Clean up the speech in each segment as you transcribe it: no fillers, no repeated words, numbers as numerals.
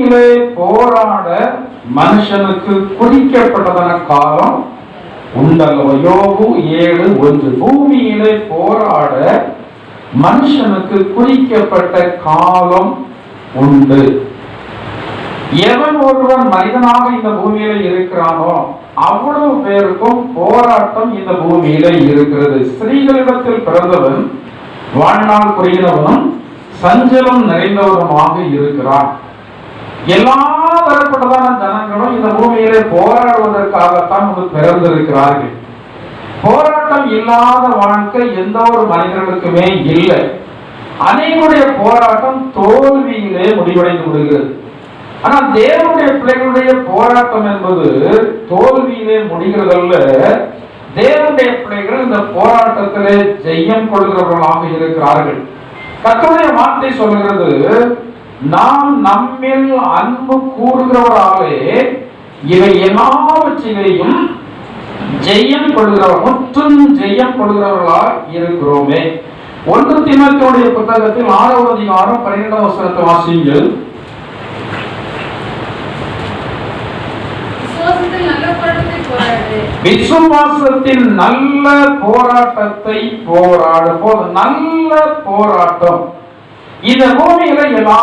பூமியிலே போராட மனுஷனுக்கு குறிக்கப்பட்டதான காலம் உண்டல்லவோ. யோபு 7:1. பூமியிலே போராட மனுஷனுக்கு குறிக்கப்பட்ட காலம் உண்டு. எவன் ஒருவன் மனிதனாக இந்த பூமியில இருக்கிறானோ அவ்வளவு பேருக்கும் போராட்டம் இந்த பூமியில இருக்கிறது. ஸ்திரீகளிடத்தில் பிறந்தவன் வாழ்நாள் குறுகினவனும் சஞ்சலம் நிறைந்தவனுமாக இருக்கிறான். எல்லா தரப்பட்டதான ஜனங்களும் இந்த பூமியிலே போராடுவதற்காகத்தான் பிறந்திருக்கிறார்கள். போராட்டம் இல்லாத வாழ்க்கை எந்த ஒரு மனிதர்களுக்குமே இல்லை. அநேகருடைய போராட்டம் தோல்வியிலே முடிவடைந்து விடுகிறது. ஆனால் தேவனுடைய பிள்ளைகளுடைய போராட்டம் என்பது தோல்வியிலே முடிகிறதல்ல. தேவனுடைய பிள்ளைகள் இந்த போராட்டத்திலே ஜெயம் கொள்கிறவர்களாக இருக்கிறார்கள். கர்த்தருடைய வார்த்தை சொல்கிறது, நாம் நம்மில் அன்பு கூறுகிறவராலே இவை எல்லாவற்றிலேயும் ஜெயம் கொள்கிறவர், முற்றும் ஜெயம் கொள்கிறவர்களாக இருக்கிறோமே. 1 தீமோத்தேயுடைய புத்தகத்தில் 6வது அதிகாரம் 12வது வசனத்தை வாசியுங்கள். விசுவாசத்தின் நல்ல போராட்டத்தை போராடு. நல்ல போராட்டம். இந்த பூமியில எல்லா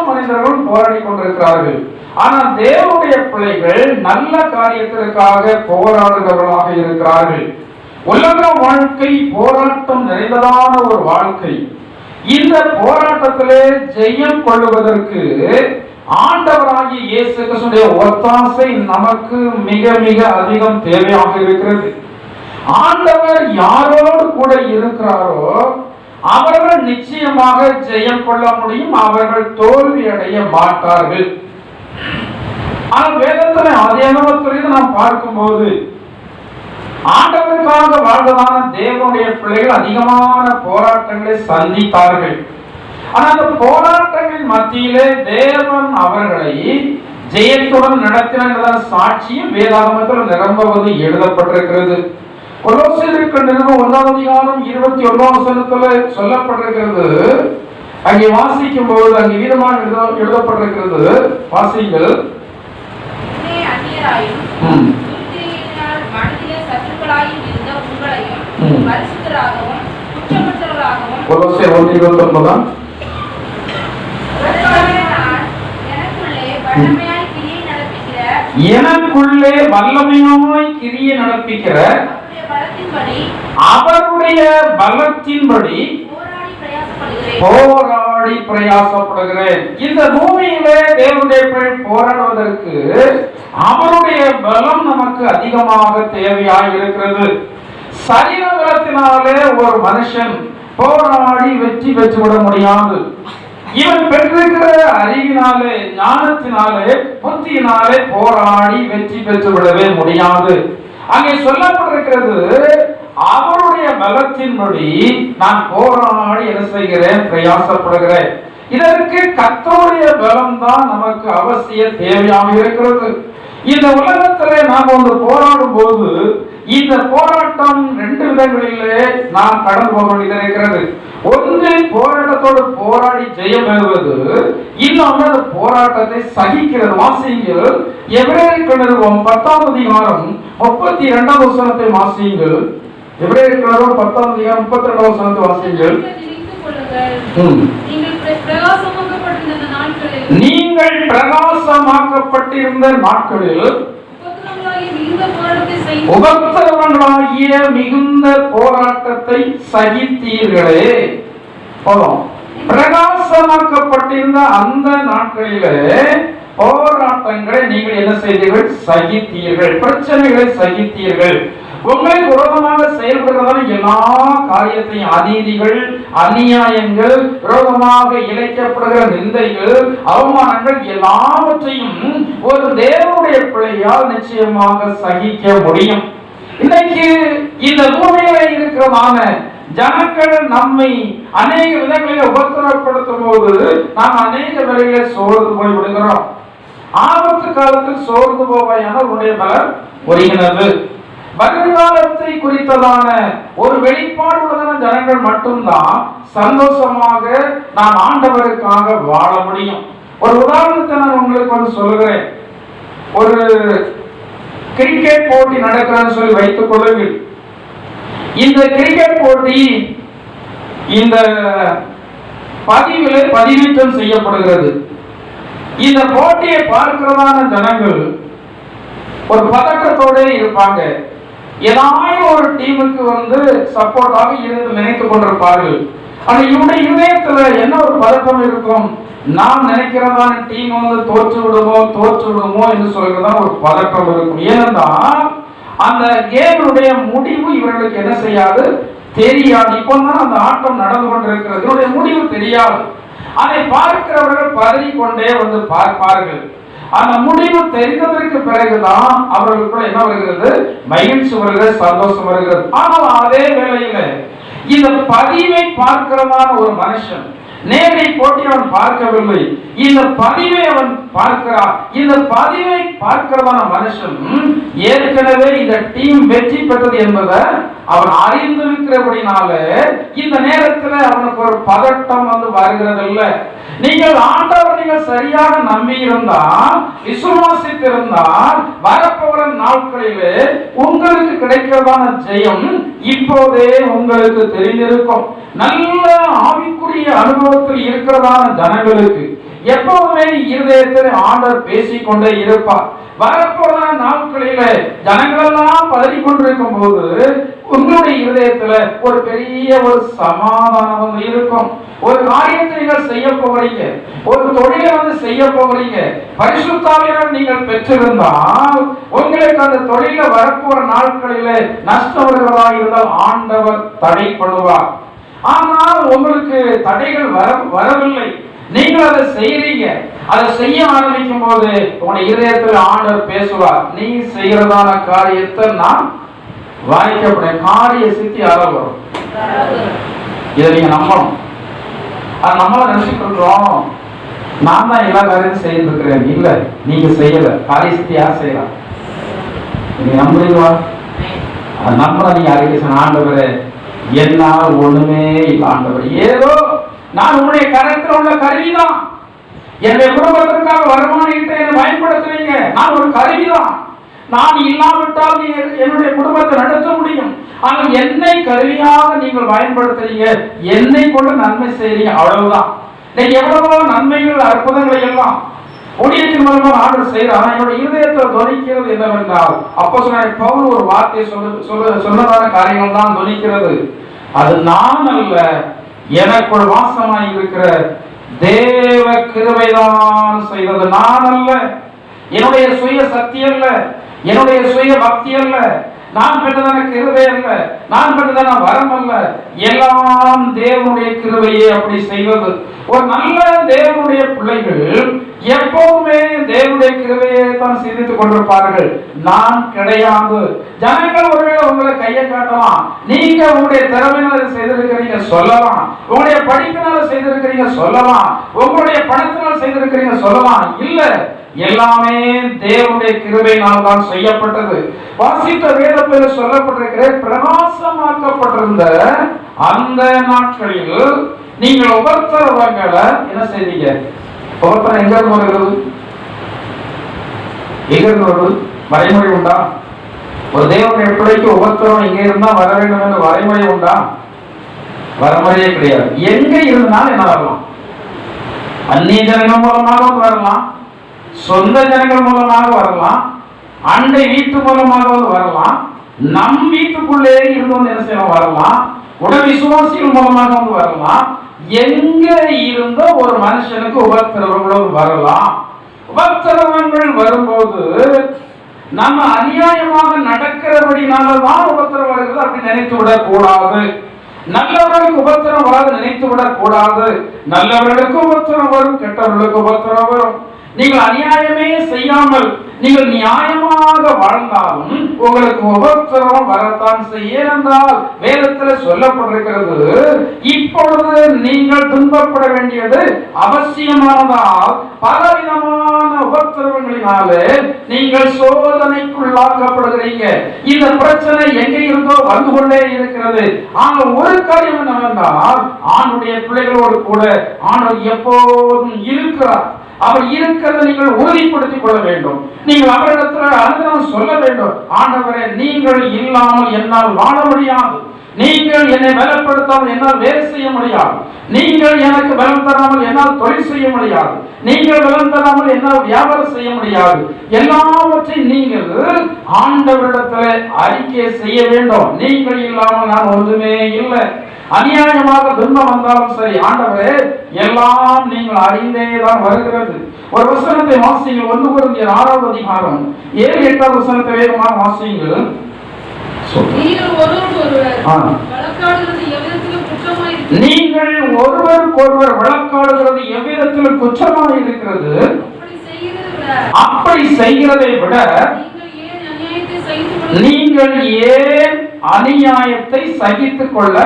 மனிதர்களும் போராடி கொண்டிருக்கிறார்கள். ஆனால் தேவனுடைய பிள்ளைகள் நல்ல காரியத்திற்காக போராடுகிறவர்களாக இருக்கிறார்கள். உலக வாழ்க்கை போராட்டம் நிறைந்ததான ஒரு வாழ்க்கை. இந்த போராட்டத்திலே ஜெயம் கொள்வதற்கு ஆண்டவராகிய இயேசு கிறிஸ்துவின் ஒத்தாசை நமக்கு மிக மிக அதிகம் தேவையாக இருக்கிறது. ஆண்டவர் யாரோடு கூட இருக்கிறாரோ அவர்கள் நிச்சயமாக ஜெயம் கொள்ள முடியும். அவர்கள் தோல்வி அடைய மாட்டார்கள். ஆனால் வேதத்திலே அதிகமாக நாம் பார்க்கும்போது ஆண்டவருக்காக வாழ்வதான தேவனுடைய பிள்ளைகள் அதிகமான போராட்டங்களை சந்தித்தார்கள். ஆனால் அந்த போராட்டங்களின் மத்தியிலே தேவன் அவர்களை ஜெயத்துடன் நடத்தின சாட்சியும் வேதாகமத்தில் நிரம்பவது எழுதப்பட்டிருக்கிறது. கொலோசியருக்கு நிருபம் 1வது அதிகாரம் 21வது வசனத்துல சொல்லப்பட்டிருக்கிறது. அங்கே வாசிக்கும் போது அங்கே விதமாக எழுதப்பட்டிருக்கிறது. வாசிங்கள். கொலோசியர் 1:29. எனக்குள்ளே வல்லமையாய் கிரியை நடப்பிக்கிற அவருடைய பலத்தின்படி போராடி பிரயாசப்படுகிறேன். இந்த பூமியிலே தேவனுடைய போராடுவதற்கு அவருடைய பலம் நமக்கு அதிகமாக தேவையாக இருக்கிறது. சரீர பலத்தினாலே ஒரு மனுஷன் போராடி வெற்றி பெற்றுவிட முடியாது. இவன் பெற்றிருக்கிற அறிவினாலே, ஞானத்தினாலே, புத்தியினாலே போராடி வெற்றி பெற்று விடவே முடியாது. அங்கே சொல்லப்பட்டிருக்கிறது, அவருடைய பலத்தின்படி நான் போராடி என்ன செய்கிறேன், பிரயாசப்படுகிறேன். இதற்கு கர்த்தருடைய பலம் தான் நமக்கு அவசிய தேவையாக இருக்கிறது. இந்த உலகத்திலே நாம் ஒன்று போராடும் போது இந்த போராட்டம் 2 விதங்களிலே நாம் கடந்து போக வேண்டியது இருக்கிறது. ஒன்று போராட்டத்தோடு போராடி ஜெயம் பெறுவது, இன்னொன்று அந்த போராட்டத்தை சகிக்கிறது. வாசியுங்கள். எபிரேயர் நிருபம் 10வது அதிகாரம் 32வது வசனத்தை வாசியுங்கள். எபிரேயர் நிருபம் 10வது அதிகாரம் 32வது வசனத்தை வாசியுங்கள். நீங்கள் பிரகாசமாக்கப்பட்டிருந்த நாட்களில் உபத்திரவங்களாகிய மிகுந்த போராட்டத்தை சகித்தீர்களே. பிரகாசமாக்கப்பட்டிருந்த அந்த நாட்களிலே போராட்டங்களை நீங்கள் என்ன செய்தீர்கள், சகித்தீர்கள். பிரச்சனைகளை சகித்தீர்கள். உங்களுக்கு விரோதமாக செயல்படுறதான எல்லா காரியத்தையும், அநீதிகள், அநியாயங்கள், விரோதமாக இழைக்கப்படுகிற நிந்தைகள், அவமானங்கள் எல்லாவற்றையும் ஒரு தேவனுடைய பிள்ளையால் நிச்சயமாக சகிக்க முடியும். இன்னைக்கு இந்த பூமியில இருக்கிறதான ஜனங்கள் நம்மை அநேக விதங்களில் உபத்திரப்படுத்தும் போது நாம் அநேக விலைகளில் சோர்ந்து போய் விடுகிறோம். ஆபத்து காலத்தில் சோர்ந்து போவாயான உன்னுடைய பலர் ஒருங்கினது. வருங்காலத்தை குறித்ததான ஒரு வெளிப்பாடு உள்ளதான ஜனங்கள் மட்டும்தான் சந்தோஷமாக நாம் ஆண்டவருக்காக வாழ முடியும். ஒரு உதாரணத்தை நான் உங்களுக்கு வந்து சொல்லுகிறேன். ஒரு கிரிக்கெட் போட்டி நடக்கிறது சொல்லி வைத்துக் கொள்ளுங்கள். இந்த கிரிக்கெட் போட்டி இந்த பதிவிலே பதிவேற்றம் செய்யப்படுகிறது. இந்த போட்டியை பார்க்கிறதான ஜனங்கள் ஒரு பதட்டத்தோட இருப்பாங்க. ஏதாவது ஒரு டீமுக்கு வந்து சப்போர்ட்டாக இருந்து நினைத்துக் கொண்டிருப்பார்கள். ஆனா இவருடைய இதயத்துல என்ன ஒரு பதட்டம் இருக்கும்? நாம் நினைக்கிறதான டீம் வந்து தோற்று விடுமோ என்று சொல்றதுதான் ஒரு பதட்டம் இருக்கும். ஏனென்றால் அந்த கேமுடைய முடிவு இவர்களுக்கு என்ன செய்யாது, தெரியாது. இப்போதான் அந்த ஆட்டம் நடந்து கொண்டிருக்கிறது, இதனுடைய முடிவு தெரியாது. அதை பார்க்கிறவர்கள் பதறிக்கொண்டே வந்து பார்ப்பார்கள். அந்த முடிவு தெரிந்ததற்கு பிறகுதான் அவர்களுக்குள்ள என்ன வருகிறது, மகிழ்ச்சி வருகிறது, சந்தோஷம் வருகிறது. ஆனால் அதே வேளையில இந்த பதிவை பார்க்கிறதான ஒரு மனுஷன் நேரடி போட்டி அவன் பார்க்கவில்லை, இந்த பதிவை அவன் பார்க்கிறான். இந்த பதிவை பார்க்கிறதான மனுஷன் ஏற்கனவே இந்த டீம் வெற்றி பெற்றது என்பதை அவன் அறிந்திருக்கிறபடினால இந்த நேரத்தில் அவனுக்கு ஒரு பதட்டம் வந்து வருகிறது இல்லை. நீங்கள் ஆண்டவர் நீங்கள் சரியாக நம்பி இருந்தால், விசுவாசித்திருந்தால், வரப்போற நாட்களிலே உங்களுக்கு கிடைக்கிறதான ஜெயம் இப்போதே உங்களுக்கு தெரிந்திருக்கும். நல்ல ஆவிக்குரிய அனுபவத்தில் இருக்கிறதான ஜனங்களுக்கு எப்போதுமே இருதயத்தில் ஆண்டவர் பேசிக்கொண்டே இருப்பார். வரப்போற நாட்களில ஜனங்களெல்லாம் பதறிக் கொண்டிருக்கும் போது உங்களுடைய இருதயத்துல ஒரு பெரிய ஒரு சமாதானம் இருக்கும். ஒரு காரியத்தை நீங்கள் செய்ய போகிறீங்க, ஒரு தொழிலை வந்து செய்ய போகிறீங்க, பரிசுத்தாவியால் நீங்கள் பெற்றிருந்தால் உங்களுக்கு அந்த தொழில வரப்போற நாட்களில நஷ்டம் வருகிறதா இருந்தால் ஆண்டவர் தடை பண்ணுவார். ஆனால் உங்களுக்கு தடைகள் வரவில்லை, நீங்கள் அதை செய்யறீங்க. அதை செய்ய ஆரம்பிக்கும் போது உங்களுடைய இதயத்தில் ஆண்டவர் பேசுவார், நீ செய்யறதான காரியத்தை நான் வாய்க்கப்பட காரிய சித்தி அறல் வரும். இதை நீங்க நம்பணும். அது நம்மள நினைச்சுட்டு இருக்கிறோம், நான் தான் எல்லா காரியத்தையும் செய்திருக்கிறேன். இல்ல, நீங்க செய்யல. காரிய சித்தி யார் செய்யலாம்? நீங்க நம்புறீங்களா? நம்புறா நீங்க அறிக்கை ஆண்டவரே என்னால் ஒண்ணுமே இல்லை ஆண்டவர், ஏதோ நான் உங்களுடைய கரத்தில் உள்ள கருவிதான். என்னுடைய குடும்பத்திற்காக வருமானம் என்னை பயன்படுத்துறீங்க, நான் ஒரு கருவிதான். நான் இல்லாவிட்டால் என்னுடைய குடும்பத்தை நடத்த முடியும். ஆனால் என்னை கருவியாக நீங்கள் பயன்படுத்துறீங்க, என்னை கொண்டு நன்மை செய்றீங்க, அவ்வளவுதான். இன்னைக்கு எவ்வளவோ நன்மைகள் அற்புதங்களை எல்லாம் ஊழியத்தின் மூலமாக ஆர்டர் செய்யறாங்க. என்னோட இருதயத்தில் துணிக்கிறது என்னவென்றால், அப்போஸ்தலனாகிய பவுல் ஒரு வார்த்தையை சொன்னதான காரியங்கள் தான் துணிக்கிறது. அது நான் அல்ல, எனக்குள் வாசமாய் இருக்கிற தேவ கிருபைதான் செய்தது. நான் அல்ல, என்னுடைய சுய சக்தி அல்ல, என்னுடைய சுய பக்தி அல்ல, நான் பெற்றதான கிருபை அல்ல, நான் பெற்றதான வரம் அல்ல, எல்லாம் தேவனுடைய கிருபையே அப்படி செய்வது. ஒரு நல்ல தேவனுடைய பிள்ளைகள் எப்பவுமே தேவனுடைய கிருபையை தான் சிந்தித்துக் கொண்டிருப்பார்கள். நான் கிடையாது. ஜனங்கள் ஒருவேளை உங்களை கையை காட்டலாம், நீங்க உங்களுடைய திறமையினால செய்திருக்கிறீங்க சொல்லலாம், உங்களுடைய படிப்பினால செய்திருக்கிறீங்க சொல்லலாம், உங்களுடைய பணத்தினால் செய்திருக்கிறீங்க சொல்லலாம். இல்ல, எல்லாமே தேவனுடைய கிருபையினால் தான் செய்யப்பட்டது. வாசித்த வேதத்தில் சொல்லப்பட்டிருக்கிற பிரகாசமாக்கப்பட்டிருந்த அந்த நாட்களில் நீங்கள் உபத்திரவங்களை என்ன செய்தீங்க? உபத்திரம் எங்க இருந்து வருகிறது? எங்க இருந்து வருது? வரைமுறை உண்டா? ஒரு தேவனுடைய பிள்ளைக்கு உபத்திரம் எங்க இருந்தா வர வேண்டும் என்று வரைமுறை உண்டா? வரைமுறையே கிடையாது. எங்க இருந்தாலும் என்ன வரலாம்? அந்நிய ஜனங்கள் மூலமாக வரலாம், சொந்த ஜனங்கள் மூலமாக வரலாம், அண்டை வீட்டு மூலமாக வரலாம், நம் வீட்டுக்குள்ளே இருந்து வந்து என்ன செய்யலாம் வரலாம், உடல் விசுவாசிகள் மூலமாக வந்து வரலாம். எங்க இருந்தோ ஒரு மனுஷனுக்கு உபத்திரவங்கள் வரலாம். உபத்திரவங்கள் வரும்போது நம்ம அநியாயமாக நடக்கிறபடினாலதான் உபத்திரம் வருகிறது அப்படி நினைத்து விடக் கூடாது. நல்லவர்களுக்கு உபத்திரம் வராது நினைத்து விடக் கூடாது. நல்லவர்களுக்கு உபத்திரம் வரும், கெட்டவர்களுக்கு உபத்திரம் வரும். நீங்கள் அநியாயமே செய்யாமல் நீங்கள் நியாயமாக வாழ்ந்தாலும் உங்களுக்கு உபத்திரம் வரத்தான் செய்ய. ஏனென்றால் வேதத்தில் சொல்லப்பட்டிருக்கிறது, இப்பொழுது நீங்கள் துன்பப்பட வேண்டியது அவசியமானதால் பலவிதமான உபத்திரவங்களினாலே நீங்கள் சோதனைக்குள்ளாக்கப்படுகிறீங்க. இந்த பிரச்சனை எங்கே இருந்தோ வந்து கொண்டே இருக்கிறது. ஆனால் ஒரு காரியம் என்னவென்றால், ஆணுடைய பிள்ளைகளோடு கூட ஆண்டவர் எப்போதும் இருக்கிறார். அவர் இருக்கிறத நீங்கள் உறுதிப்படுத்திக் கொள்ள வேண்டும். நீங்கள் அவரிடத்தில் அனுதினம் சொல்ல வேண்டும், ஆண்டவரே, நீங்கள் இல்லாமல் என்னால் வாழ முடியாது. நீங்கள் என்னை பலப்படுத்தாமல் என்னால் வேலை செய்ய முடியாது. நீங்கள் எனக்கு பலம் தராமல் என்னால் தொழில் செய்ய முடியாது. நீங்கள் பலம் தராமல் என்னால் வியாபாரம் செய்ய முடியாது. எல்லாவற்றையும் நீங்கள் ஆண்டவரிடத்தில் அறிக்கை செய்ய வேண்டும். நீங்கள் இல்லாமல் நான் ஒன்றுமே இல்லை. அநியாயமாக துன்பம் வந்தாலும் சரி, ஆண்டவரே, எல்லாம் நீங்கள் அறிந்தேதான் வருகிறது. ஒரு வசனத்தை வாசியுங்கள். 1 கொரிந்தியர் 6வது அதிகாரம் 7-8 வசனத்தை வேகமாக வாசியுங்கள். நீங்கள் ஒருவருக்கொருவர் வழக்காடுகிறது எவ்விதத்தில் குற்றமாக இருக்கிறது. அப்படி செய்கிறதை விட நீங்கள் ஏன் அநியாயத்தை சகித்துக் கொள்ள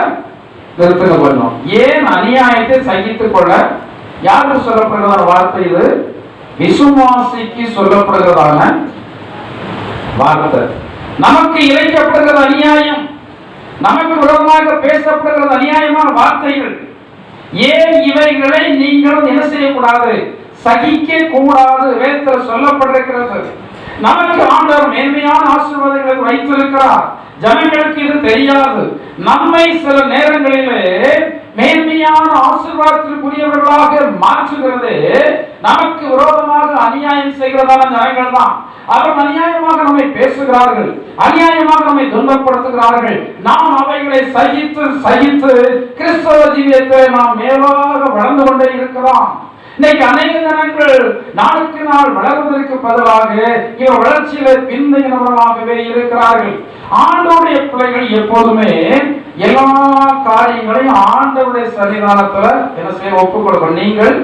நிறுத்துகிறோம்? ஏன் அநியாயத்தை சகித்துக் கொள்ள? யாருக்கு சொல்லப்படுகிறதான வார்த்தை இது? விசுவாசிக்கு சொல்லப்படுகிறதான வார்த்தை. நமக்கு இழைக்கப்படுகிறது அநியாயம், நமக்கு விரோதமாக பேசப்படுகிறது அநியாயமான வார்த்தைகள். ஏன் இவைகளை நீங்களும் என்ன செய்யக்கூடாது? சகிக்க கூடாது. வேதத்தில் சொல்லப்பட்டிருக்கிறது. நமக்கு ஆண்டவர் மேன்மையான ஆசீர்வாதங்களை வைத்திருக்கிறார். ஜனங்களுக்கு இது தெரியாது. நம்மை சில நேரங்களிலே மேன்மையான ஆசீர்வாதத்திற்குரியவர்களாக மாற்றுகிறது நமக்கு விரோதமாக அநியாயம் செய்கிறதான ஜனங்கள் தான். அவர் அநியாயமாக நம்மை பேசுகிறார்கள், அநியாயமாக நம்மை துன்பப்படுத்துகிறார்கள். நாம் அவைகளை சகித்து சகித்து கிறிஸ்தவ ஜீவியத்தை நாம் மேலாக வளர்ந்து கொண்டே இருக்கிறோம். இன்னைக்கு அநேக ஜனங்கள் நாளுக்கு நாள் வளர்வதற்கு பதிலாக இவர் வளர்ச்சியில பின்தங்கினவர்களாகவே இருக்கிறார்கள். ஆண்டவருடைய பிள்ளைகள் எப்போதுமே எல்லா காரியங்களையும் ஆண்டவருடைய சன்னிதானத்துல என்ன செய்ய ஒப்புக் கொடுக்கணும். நீங்கள்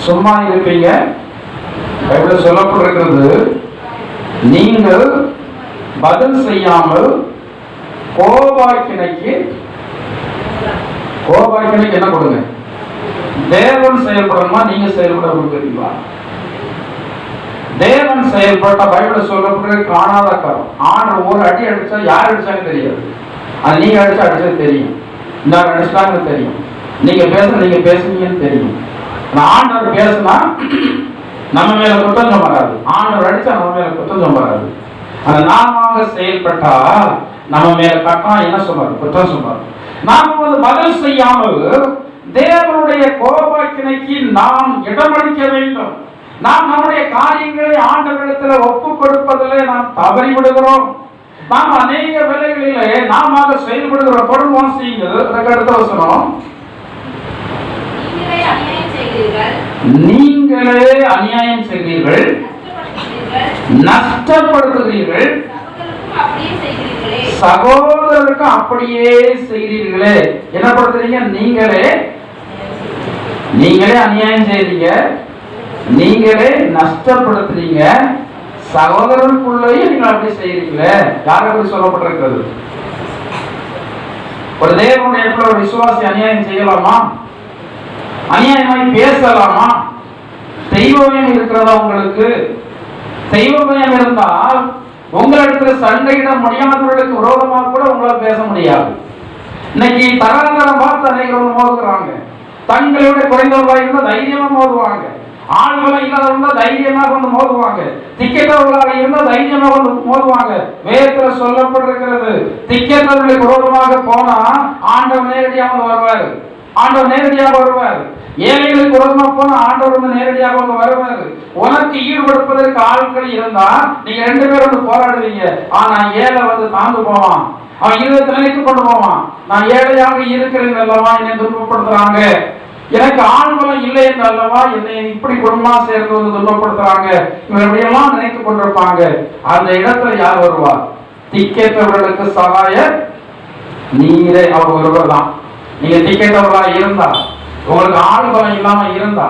சும்மா இருப்பீங்க. பைபிள் சொல்லப்பட்டிருக்கிறது, நீங்கள் பதில் செய்யாமல் கோபாக்கினைக்கு என்ன கொடுங்க? தேவன் செயல்படணுமா நீங்க செயல்பட விரும்புகிறீங்களா? தேவன் செயல்பட்ட பைபிள் சொல்லப்பட்ட காணாத காரம். ஆண்டவர் ஒரு அடி அடிச்சா யார் அடிச்சாங்க தெரியாது. அது நீங்க அடிச்சா அடிச்சது தெரியும், இந்த அடிச்சாங்க தெரியும், நீங்க பேசுனீங்கன்னு தெரியும். ஆண்டவர் பேசுனா நம்ம மேல குற்றம் வராது, ஆண்டவர் அடிச்சா நம்ம மேல குற்றம் வராது. ஆனா நாம செயல்பட்டா நம்ம மேல கட்டா என்ன சொல்றாரு? குற்றம் சொல்றாரு. நாம பதில் செய்யாமல் தேவனுடைய கோபாக்கினைக்கு நாம் இடமளிக்க வேண்டும். நாம் நம்முடைய காரியங்களை ஆண்டவரிடத்தில் ஒப்புக் கொடுப்பதிலே நாம் தவறி விடுகிறோம். நாம் அநேக வேளைகளிலே நாம செயல்படுகிறோம். தொடர்ந்து வாசியுங்கள். அதுக்கு அடுத்த வசனம், நீங்களே அநியாயம் செய்கிறீர்கள், நஷ்டப்படுத்துகிறீர்கள், சகோதரருக்கு அப்படியே செய்கிறீர்களே. என்ன படுத்துறீங்க? நீங்களே அநியாயம் செய்றீங்க, நீங்களே நஷ்டப்படுத்துறீங்க, சகோதரருக்குள்ளேயே நீங்கள் அப்படி செய்றீங்களே. யார் அப்படி சொல்லப்பட்டிருக்கிறது? ஒரு தேவனுடைய ஒரு விசுவாசி அநியாயம் செய்யலாமா? அநியாயமாய் பேசலாமா? தெய்வ பயம் இருக்கிறதா உங்களுக்கு? தெய்வ பயம் இருந்தால் உங்களிடத்துல சண்டையிட முடியாதவர்களுக்கு விரோதமாக கூட உங்களால் பேச முடியாது. இன்னைக்கு தராதரம் பார்த்து அனைவரும் மோதுகிறாங்க. தங்களோட குறைந்தவர்களாக இருந்தால் தைரியமா மோதுவாங்க, ஆள்களும் இல்லாதவங்க தைரியமாக வந்து மோதுவாங்க, திக்கற்றவர்களாக இருந்தால் தைரியமாக வந்து மோதுவாங்க. வேதத்துல சொல்லப்பட்டிருக்கிறது, திக்கற்றவர்களுக்கு விரோதமாக போனா ஆண்டவர் நேரடியாக வருவார். ஆண்டவர் நேரடியாக வருவார். ஏழைகளுக்கு விரோதமாக போனா ஆண்டவர் வந்து நேரடியாக வந்து வருவார். உனக்கு ஈடுபடுப்பதற்கு ஆட்கள் இருந்தா நீங்க 2 பேரும் வந்து போராடுவீங்க. ஆனா ஏழை வந்து தாழ்ந்து போவான், அவன் இருபத்தி நினைத்து கொண்டு போவான். நான் ஏழையாக இருக்கிறேன் அல்லவா என்னை துன்பப்படுத்துறாங்க, எனக்கு ஆண்களும் இல்லை என்று அல்லவா என்னை இப்படி குடும்பமா சேர்ந்து வந்து துன்பப்படுத்துறாங்க, இவன் எப்படியெல்லாம் நினைத்து கொண்டிருப்பாங்க. அந்த இடத்துல யார் வருவார்? திக்கேற்றவர்களுக்கு சகாய நீரே. அவர் ஒருவர் தான். நீங்க திக்கேற்றவர்களா இருந்தா, உங்களுக்கு ஆள்பலம் இல்லாம இருந்தா,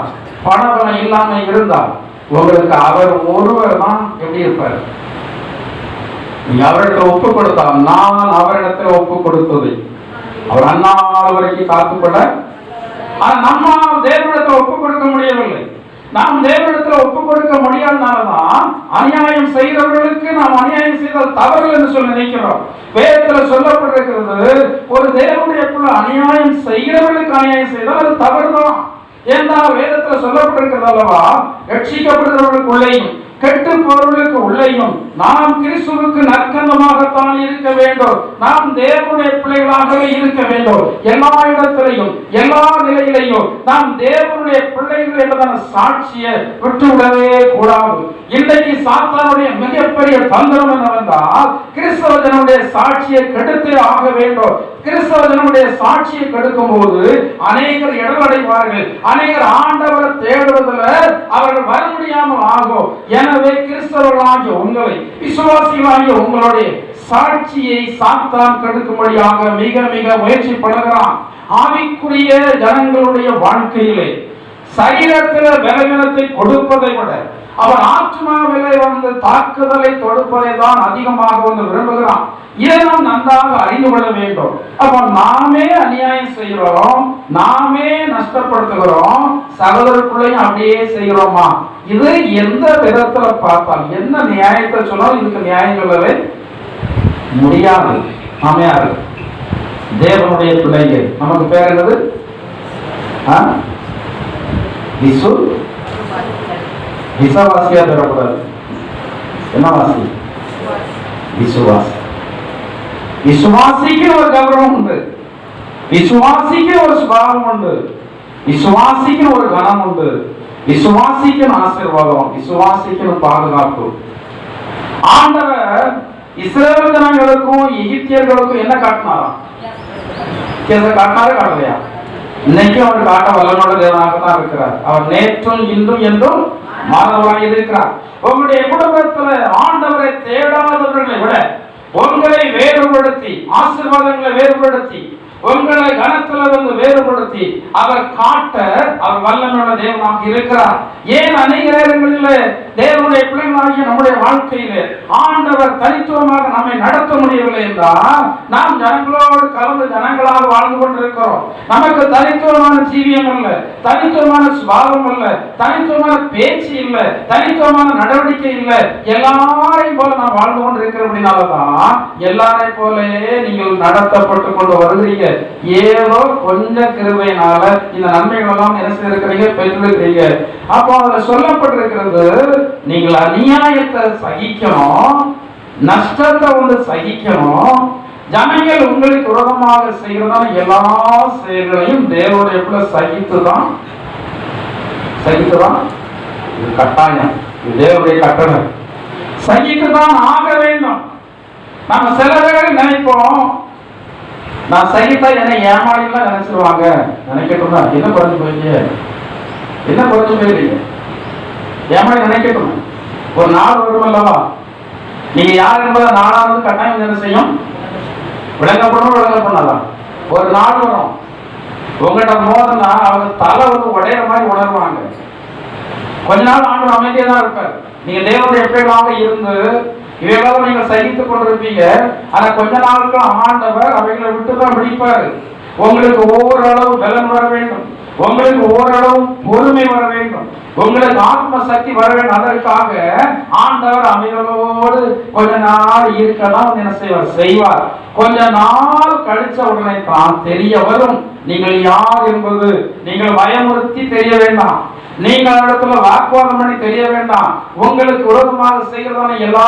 பணபலம் இல்லாம இருந்தா, உங்களுக்கு அவர் ஒருவர் தான் எப்படி இருப்பார்? நீங்க அவர்கிட்ட ஒப்பு கொடுத்தா, நான் அவரிடத்துல ஒப்பு கொடுத்தது அவர் அந்நாள் வரைக்கும் காத்துக்கொள்ள. நம்ம தேவனிடத்துல ஒப்பு கொடுக்க முடியவில்லை. நாம் தேவனிடத்துல ஒப்பு கொடுக்க முடியாதனாலதான் அநியாயம் செய்தவர்களுக்கு நாம் அநியாயம் செய்தால் தவறு என்று சொல்லி நினைக்கிறோம். வேதத்துல சொல்லப்பட்டிருக்கிறது, ஒரு தேவனுடைய பிள்ளை அநியாயம் செய்கிறவர்களுக்கு அநியாயம் செய்தால் அது தவறுதான். ஏனென்றால் வேதத்தில் சொல்லப்பட்டிருக்கிறது அல்லவா, ரட்சிக்கப்படுகிறவர்களுக்குள்ளேயும் கெட்டு பொருளுக்கு உள்ளேயும் நாம் கிறிஸ்துவுக்கு நற்கந்தமாகத்தான் இருக்க வேண்டும். நாம் தேவனுடைய பிள்ளைகளாகவே இருக்க வேண்டும். எல்லா இடத்திலையும் எல்லா நிலையிலையும் நாம் தேவனுடைய பிள்ளைகள் என்பதான சாட்சியை விட்டுவிடவே கூடாது. இன்றைக்கு சாத்தானுடைய மிகப்பெரிய தந்திரம் என்னவென்றால், கிறிஸ்தவ ஜனங்களுடைய சாட்சியை கெடுத்தே ஆக வேண்டும். கிறிஸ்தவ ஜனங்களுடைய சாட்சியை கெடுக்கும் போது அநேகர் இடரடைவார்கள். அநேகர் ஆண்டவரை தேடுவதில் அவர்கள் வர முடியாமல் ஆகும். எனவே கிறிஸ்தவர்களாகிய உங்களை, விசுவாசிகளாகிய உங்களுடைய சாட்சியை சாத்தான் கெடுக்கும்படியாக மிக மிக முயற்சி பண்ணுகிறான். ஆவிக்குரிய ஜனங்களுடைய வாழ்க்கையிலே சரீரத்தில் பலவீனத்தை கொடுப்பதை விட அவன் ஆத்மாவிலே தாக்குதலை தொடுப்பதை தான் அதிகமாக விரும்புகிறான். இதை நாம் நன்றாக அறிந்து கொள்ள வேண்டும். அப்ப நாமே அநியாயம் செய்கிறோம், நாமே நஷ்டப்படுத்துகிறோம், சகோதரருக்குள்ளையும் அப்படியே செய்கிறோமா? இது எந்த விதத்துல பார்த்தால், என்ன நியாயத்தை சொன்னாலும் இதுக்கு நியாயம் சொல்லவே முடியாது. ஆமையாரு தேவனுடைய பிள்ளைகள், நமக்கு பேர் என்னது? விசுவாசியா பெறக்கூடாது. என்ன வாசி? விசுவாசி. விசுவாசிக்கு ஒரு கௌரவம் உண்டு, விசுவாசிக்கு ஒரு சுபாவம் உண்டு, விசுவாசிக்கு ஒரு கணம் உண்டு, விசுவாசிக்கு ஆசீர்வாதம், விசுவாசிக்கு பாதுகாப்பு. ஆண்டவர் இஸ்ரவேல் ஜனங்களுக்கும் எகிப்தியர்களுக்கும் என்ன காட்டினாராம்? காட்டினாரே காட்டலையா? இன்னைக்கு அவர் காட்ட வல்லமையுள்ள தேவனாகத்தான் இருக்கிறார். அவர் நேற்றும் இன்றும் என்றும் மாறவராக இருக்கிறார். உங்களுடைய குடும்பத்துல ஆண்டவரை தேடாதவர்களை விட உங்களை வேறுபடுத்தி, ஆசீர்வாதங்களை வேறுபடுத்தி, உங்களை கனத்துல வேறுபடுத்தி அவர் காட்ட அவர் வல்லமையுள்ள தேவனாக இருக்கிறார். ஏன் அநேக நேரங்களில் தேவனுடைய பிள்ளைகளாகிய நம்முடைய வாழ்க்கையில ஆண்டவர் தனித்துவமாக நம்மை நடத்த முடியவில்லை என்றால், நாம் ஜனங்களோடு கலந்து ஜனங்களாக வாழ்ந்து கொண்டிருக்கிறோம். நமக்கு தனித்துவமான ஜீவியம் அல்ல, தனித்துவமான சுபாவம் அல்ல, தனித்துவமான பேச்சு இல்லை, தனித்துவமான நடவடிக்கை இல்லை. எல்லாரையும் போல நாம் வாழ்ந்து கொண்டு இருக்கிறபடினாலதான் எல்லாரையும் போல நீங்கள் நடத்தப்பட்டு கொண்டு வருகிறீங்க. ஏதோ கொஞ்சம் கிருபையினால இந்த நன்மைகள் எல்லாம் என்ன செய்திருக்கிறீங்க, பெற்றிருக்கிறீங்க. அப்போ அதுல சொல்லப்பட்டிருக்கிறது, நீங்கள் அநியாயத்தை சகிக்கணும், நஷ்டத்தை சகிக்கணும். ஜனங்கள் உங்களுக்கு விரோதமாக செய்கிறதான எல்லா செயல்களையும் தேவனுடைய சகித்துதான் இது கட்டாயம், இது தேவனுடைய கட்டளை. சகித்துதான் ஆக வேண்டும். நம்ம சில பேர் நினைப்போம், நான் சகித்தா என்னை ஏமாளிலாம் நினைச்சிருவாங்க. நினைக்கட்டும், என்ன குறைஞ்சு போயிங்க, என்ன குறைஞ்சு போயிருக்கீங்க? ஏமாளி நினைக்கட்டும். ஒரு நாள் வரும் அல்லவா, நீங்க யார் என்பதை நாளாவது கட்டாயம் என்ன செய்யும், விளங்கப்படணும். விளங்கப்படலாம். ஒரு நாள் வரும், உங்கள்கிட்ட மோதனா அவங்க தலை உடையிற மாதிரி உணர்வாங்க. கொஞ்ச நாள் ஆண்டு அமைதியா தான் இருப்பார். நீங்க தேவனுடைய எப்படியாக இருந்து இவைகளாக நீங்க சகித்துக் கொண்டிருப்பீங்க. ஆனா கொஞ்ச நாளுக்கு ஆண்டவர் அவைகளை விட்டுதான் பிடிப்பாரு. உங்களுக்கு ஓரளவு பலன் வர வேண்டும், உங்களுக்கு ஓரளவு பொறுமை வர வேண்டும், உங்களுக்கு ஆத்ம சக்தி வர வேண்டும். அதற்காக ஆண்டவர் அமைதலோடு கொஞ்ச நாள் இருக்கதான் என்ன செய்வார். கொஞ்ச நாள் கழிச்ச உடனே தான் தெரிய வரும் நீங்கள் யார் என்பது. நீங்கள் பயமுறுத்தி தெரிய வேண்டாம், நீங்கள் இடத்துல வாக்குவாதம் பண்ணி தெரிய வேண்டாம். உங்களுக்கு விரோதமாக செய்கிறதான எல்லா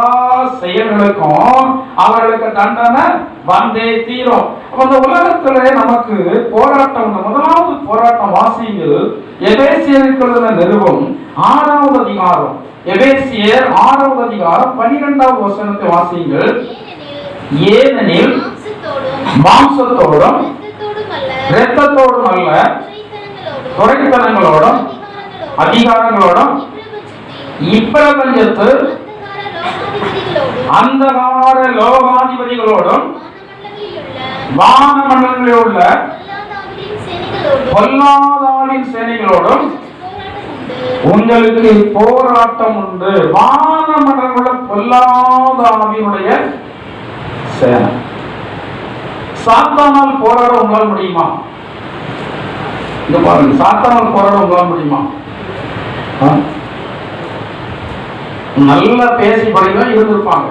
செயல்களுக்கும் அவர்களுக்கு தண்டனை வந்தே தீரும். அந்த உலகத்துல நமக்கு போராட்டம், முதலாவது போராட்டம் வாசியுங்கள். எபேசியருக்கு நிருபம் 6வது அதிகாரம், எபேசியர் 6வது அதிகாரம் 12வது வசனத்தை வாசியுங்கள். ஏனெனில் மாம்சத்தோடும் இரத்தத்தோடும் அல்ல, துரைத்தனங்களோடும் அதிகாரங்களோடும் இப்பிரபஞ்சத்து அந்தகார லோகாதிபதிகளோடும் வானமண்டலங்களில் உள்ள பொல்லாதாவின் சேனைகளோடும் உங்களுக்கு போராட்டம் உண்டு. வானமண்டலங்கள பொல்லாதாவினுடைய சேனை. சாத்தானால் போராட உங்களால் முடியுமா? இங்க பாருங்க, சாத்தானால் போராட உங்களால் முடியுமா? நல்லா பேசி படிக்க இருந்திருப்பாங்க,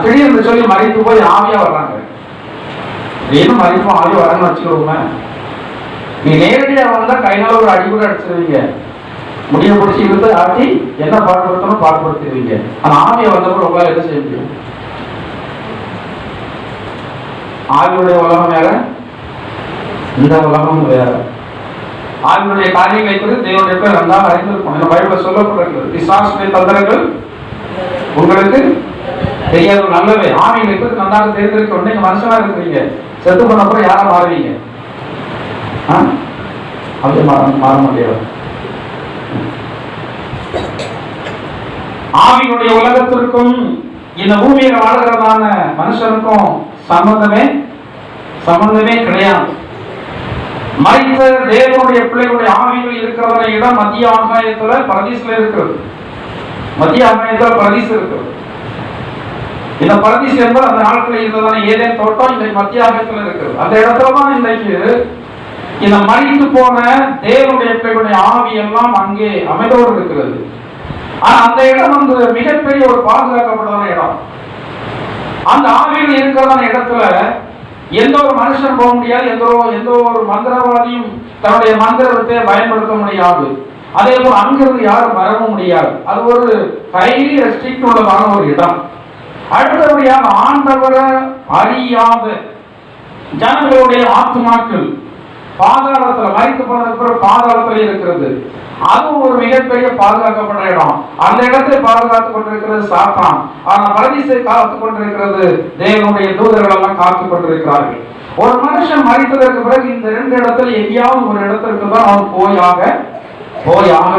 திடீர்னு சொல்லி மறைத்து போய் ஆவியா வர்றாங்க. திடீர்னு மறைப்போம் ஆவியா வராங்கன்னு வச்சுக்கிறோமே. நீ நேரடியா வந்தா கையினால ஒரு அடிக்கூட அடிச்சிருவீங்க, முடிய பிடிச்சி இருந்து ஆட்டி என்ன பாடுபடுத்தணும் பாடுபடுத்திடுவீங்க. ஆனா ஆவியை வந்தப்போ உங்களால் என்ன செய்ய முடியும்? ஆவியுடைய உலகம் வேற, இந்த உலகம் வேற. ஆவியுடைய காரியங்களை குறித்து தேவனுடைய பேர் நன்றாக அறிந்திருக்கும். இந்த பைபிள் சொல்லப்பட்டிருக்கிறது, பிசாசுடைய தந்திரங்கள் உங்களுக்கு தெரியாது நல்லவே. ஆவிகளை குறித்து நன்றாக தெரிந்திருக்க. நீங்க மனுஷனா இருக்கிறீங்க, செத்து போனப்புறம் யாரா மாறுவீங்க? அப்படியே மாற முடியாது. ஆவியுடைய உலகத்திற்கும் இந்த பூமியில வாழ்கிறதான மனுஷனுக்கும் சம்பந்தமே கிடையாது. மரித்த தேவனுடைய பிள்ளைகளுடைய ஆவிகள் இருக்கிற இடம் மத்திய ஆகாயத்துல பரதீசுல இருக்கிறது. மத்திய ஆகாயத்துல பரதீசு இருக்கிறது. இந்த பரதீசு என்பது அந்த நாட்களில் இருந்ததான ஏதேன் தோட்டம் இன்றைக்கு மத்திய ஆகாயத்துல இருக்கிறது. அந்த இடத்துலதான் இன்றைக்கு இந்த மரித்து போன தேவனுடைய பிள்ளைகளுடைய ஆவி எல்லாம் அங்கே அமைதோடு இருக்கிறது. ஆனா அந்த இடம் வந்து மிகப்பெரிய ஒரு பாதுகாக்கப்பட்டதான இடம். அந்த ஆவியில் இருக்கிறதான இடத்துல எந்த ஒரு மனுஷன் போக முடியாது, எந்த ஒரு மந்திரவாதியும் தன்னுடைய மந்திரத்தை பயன்படுத்த முடியாது. அதே போல அங்கிருந்து யாரும் வரவும் முடியாது. அது ஒரு ஹைலி ரெஸ்ட்ரிக்ட் உள்ளதான ஒரு இடம். அடுத்தபடியாக ஆண்டவரை அறியாத ஜனங்களுடைய ஆத்மாக்கள் பாதாளத்துல மரித்து போனதுக்கு பிறகு பாதாளத்துல இருக்கிறது. அதுவும் ஒரு மிகப்பெரிய பாதுகாக்கப்பட்ட இடம். அந்த இடத்தை பாதுகாத்துக் கொண்டிருக்கிறது சாத்தான். ஆனா பரதீசை காத்துக் கொண்டிருக்கிறது தேவனுடைய தூதர்கள் எல்லாம் காத்துக் கொண்டிருக்கிறார்கள். ஒரு மனுஷன் மரித்ததற்கு பிறகு இந்த ரெண்டு இடத்துல எங்கேயாவது ஒரு இடத்திற்கு தான் அவன் போயாக